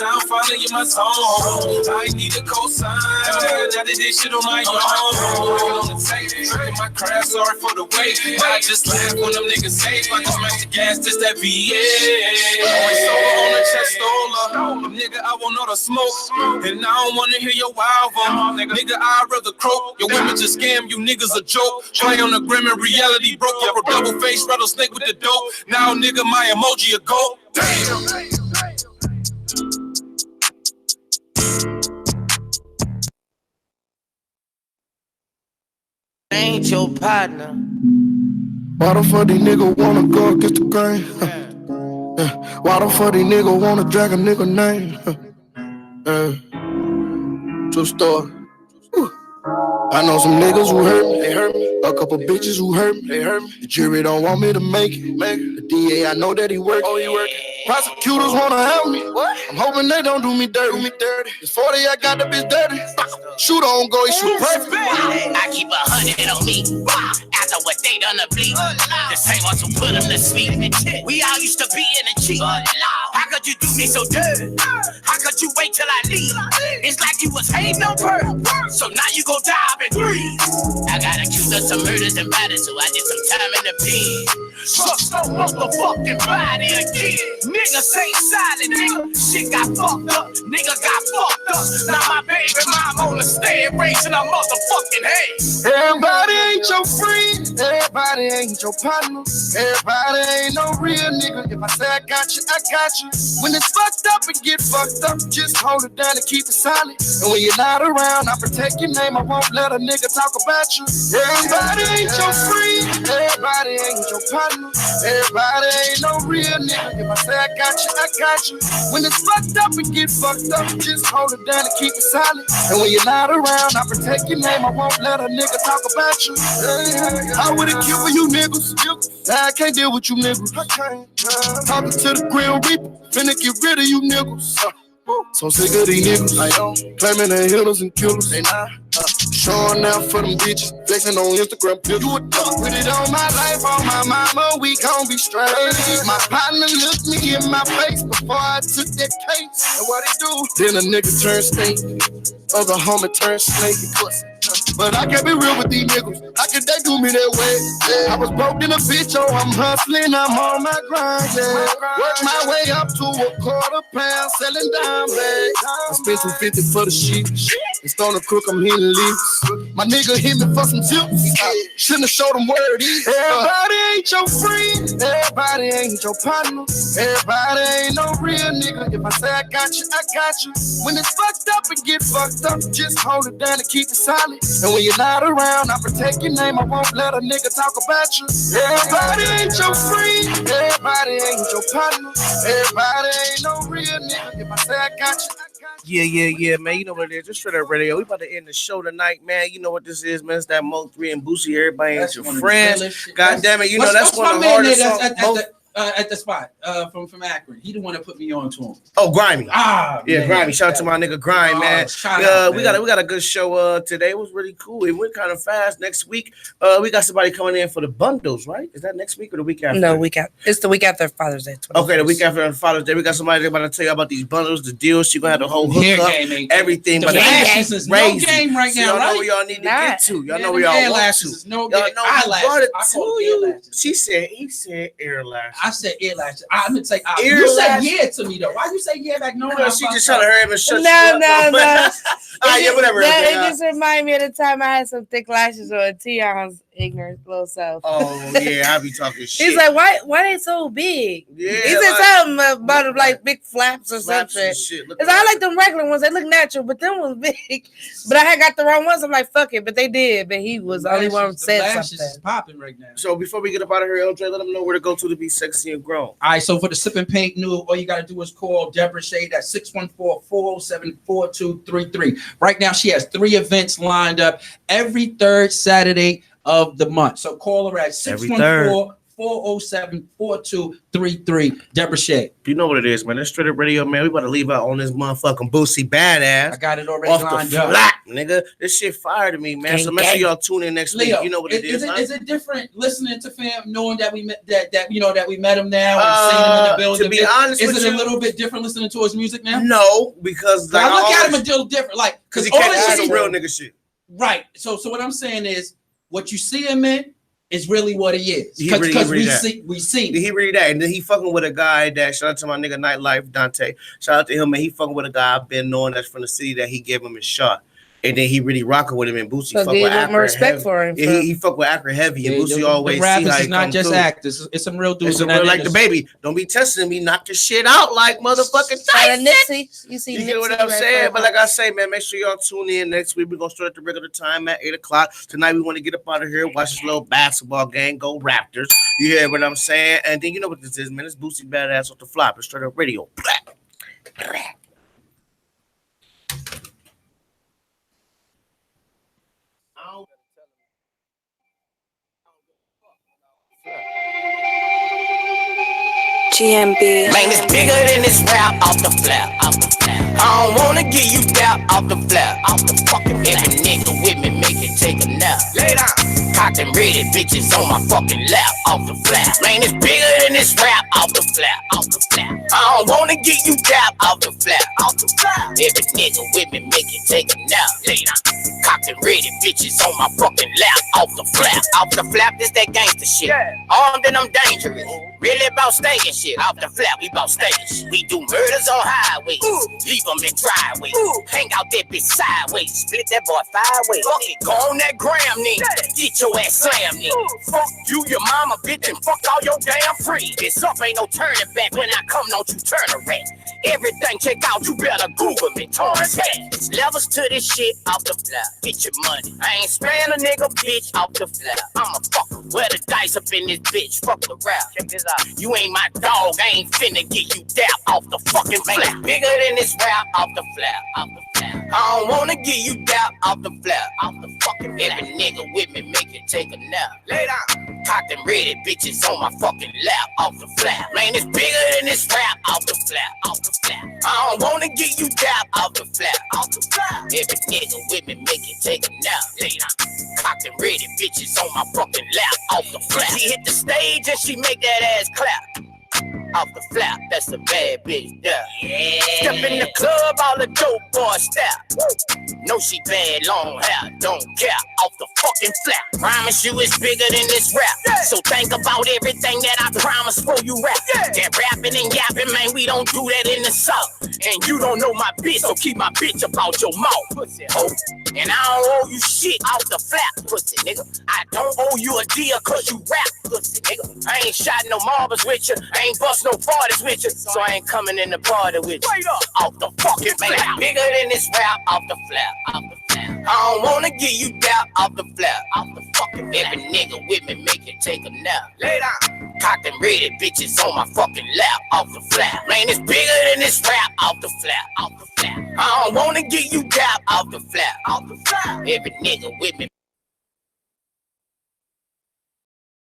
Now I'm finally in my zone. I ain't need a cosign. Now that this shit on my own. I'm taking my crap, sorry for the wait. I just laugh when them niggas say, but this makes the gas, it's that VA. Always solo on the chest, stola. Nigga, I want all the smoke. And I don't wanna hear your album. Nigga, I'd rather croak. Your women just scam, you niggas a joke. Play on the grim and reality broke. You're a double face rattlesnake with the dope. Now, nigga, my emoji a goat. Damn. Ain't your partner. Why the fuck these niggas wanna go against the grain? Why the fuck these niggas wanna drag a nigga name? True story. I know some niggas who hurt me, they hurt me. A couple bitches who hurt me, they hurt me. The jury don't want me to make it. The DA, I know that he working. Oh, he working. Prosecutors wanna help me. What? I'm hoping they don't do me dirty. It's 40, I got the bitch dirty. Shoot on go, he shoot perfect. I keep 100 on me. After what they done to bleed. The same ones who put them to sleep. We all used to be in a cheat. How could you do me so dirty? How could you wait till I leave? It's like you was hating on her. So now you go dive and breathe. I got accused of some murders and bodies, so I did some time in the pen. Trust no motherfucking body again. Niggas ain't silent, nigga. Shit got fucked up. Nigga got fucked up. Now my baby mom on the stand raising her motherfucking head. Everybody ain't your friend. Everybody ain't your partner. Everybody ain't no real nigga. If I say I got you, I got you. When it's fucked up and get fucked up, just hold it down and keep it solid. And when you're not around, I protect your name. I won't let a nigga talk about you. Everybody ain't your friend. Everybody ain't your partner. Everybody ain't no real nigga. If I say I got you, I got you. When it's fucked up and get fucked up, just hold it down and keep it solid. And when you're not around, I protect your name. I won't let a nigga talk about you. I would've killed for you niggas. I can't deal with you niggas. Talking to the Grim Reaper, finna get rid of you niggas. So sick of these niggas, claiming they hitters and killers. They not showing out for them bitches, flexing on Instagram pictures. You a dog, put it on my life, on my mama, we gon' be straight. My partner looked me in my face before I took that case. And what it do? Then a nigga turned snake, other homie turned snake and pussy. But I can't be real with these niggas. How could they do me that way? I was broke in a bitch, oh, I'm hustling, I'm on my grind, yeah. Work my way up to a quarter pound, selling dime bags. I spent $250 for the shit. It's on the crook, I'm hitting leaks. My nigga hit me for some tips. Shouldn't have showed him where it is. Everybody ain't your friend. Everybody ain't your partner. Everybody ain't no real nigga. If I say I got you, I got you. When it's fucked up and get fucked up, just hold it down and keep it solid. And when you're not around, I protect your name. I won't let a nigga talk about you. Everybody ain't your friend. Everybody ain't your partner. Everybody ain't no real nigga. If I say I got you, Yeah, man. You know what it is. Just straight up radio. We about to end the show tonight, man. You know what this is, man. It's that Mo 3 and Boosie. Everybody ain't your friends. God damn it. You know, that's one of the hardest songs. At the spot from Akron. He the one that put me on to him. Oh, Grimy. Yeah, man. Grimy. Shout out to my nigga Grime, man. We got a good show today. It was really cool. It went kind of fast. Next week, we got somebody coming in for the bundles, right? Is that next week or the week after? No, week after. It's the week after Father's Day. 21st. Okay, the week after Father's Day. We got somebody that's about to tell you about these bundles, the deals. She gonna have the whole hookup, everything. The lashes is no game right now, y'all right? know where y'all need to get to. Y'all know where y'all want to. No y'all know I brought it to you. He said ear lashes. I said ear lashes. I'm gonna say you said yeah to me though. Why you say yeah back? No, she just trying to hurry up and shut No. Yeah, whatever. It just reminded me of the time I had some thick lashes on Tion's ignorant little self. Oh yeah, I be talking shit. He's like, why they so big? Yeah, he said something about them like big flaps or something. Cause I like them regular ones. They look natural, but them ones big. But I had got the wrong ones. I'm like, fuck it. But they did. But he was the only one who said something. Is popping right now. So before we get up out of here, LJ, let them know where to go to be sexy and grown. All right, so for the Sip and Paint new, all you got to do is call Deborah Shade at 614-407-4233. Right now, she has 3 events lined up every third Saturday of the month. So call her at 614-407-4233. Deborah Shade. You know what it is, man. That's Straight Up Radio, man. We about to leave out on this motherfucking Boosie Badass. I got it already off lined the up. flat, nigga. This shit fire to me, man. So make sure y'all tune in next Leo, week. You know what it is, huh? Is it different listening to fam, knowing that we met that we met him now and seeing him in the building? To be honest is with it you, a little bit different listening to his music now? No, because like, I look at him a little different, like because he all can't this do shit some real nigga shit. Right. So what I'm saying is, what you see him in is really what he is. He Because really we see. He really that, and then he fucking with a guy that, shout out to my nigga Nightlife Dante. Shout out to him, man. He fucking with a guy I've been knowing that's from the city that he gave him his shot. And then he really rocking with him, and Boosie fuck with Akron. More respect for him. Yeah, he fuck with Akron heavy, and Boosie always see how he not just through. actors. It's some real dudes. It's some real, like the baby. Don't be testing me, knock your shit out like motherfucking Tyson. You see, You get what I'm saying? But like I say, man, make sure y'all tune in next week. We're gonna start at the regular time at 8:00. Tonight we want to get up out of here, watch this little basketball game, go Raptors. You hear what I'm saying? And then you know what this is, man. It's Boosie Badass off the flop. It's Straight Up Radio. GMB. Man, it's bigger than this rap off the flap. I don't wanna give you that off the flap. Off the fucking every nigga with me make it take a nap. Lay down. Cocked and ready bitches on my fucking lap off the flap. Man, it's bigger than this rap off the flap. Off the flap. I don't wanna give you that off the flap. Off the flap. Every nigga with me make it take a nap. Lay down. Cocked and ready bitches on my fucking lap off the flap. Off the flap, this that gangster shit. Armed and I'm dangerous. Really about stinking shit. Off the flap, we about stinking. We do murders on highways. Leave them in driveways. Hang out that bitch sideways. Split that boy 5 ways. Fuck it, go on that gram, nigga. Get your ass slammed, nigga. Fuck you, your mama, bitch, and fuck all your damn free. This up ain't no turning back. When I come, don't you turn around. Everything check out, you better Google me. Torrent back. It's levels to this shit off the flap. Get your money. I ain't spraying a nigga, bitch, off the flap. I'm a fucker. Wear the dice up in this bitch. Fuck the rap. Check this out. You ain't my dog. I ain't finna get you dap off the fucking flap. Bigger than this rap off the flap. Off the flap. I don't wanna give you dap off the flap. Off the fucking flap. Every nigga with me make it take a nap. Lay down. Cocked and ready bitches on my fucking lap off the flap. Man, it's bigger than this rap off the flap. Off the flap. I don't wanna give you dap off the flap. Off the flap. Every nigga with me make it take a nap. Lay down. Cocked and ready bitches on my fucking lap off the flap. She hit the stage and she make that ass clap. Off the flap, that's a bad bitch, yeah. Step in the club, all the dope boys step. Know she bad, long hair, don't care. Off the fucking flap, promise you it's bigger than this rap. So think about everything that I promised for you rap. That rapping and yapping, man, we don't do that in the South. And you don't know my bitch, so keep my bitch about your mouth, pussy hoe. And I don't owe you shit off the flap, pussy nigga. I don't owe you a deal cause you rap, pussy nigga. I ain't shot no marbles with you, I ain't bust no parties with you, so I ain't coming in the party with you. Off the fucking flap. Bigger than this rap, off the flap. Off the flap. I don't wanna give you that off the flap. Off the fucking flap. Every nigga with me make it take a nap. Lay down. Cocked and ready bitches on my fucking lap. Off the flap. Man, it's bigger than this rap. Off the flap. Off the flap. I don't wanna give you that off the flap. Off the flap. Every nigga with me.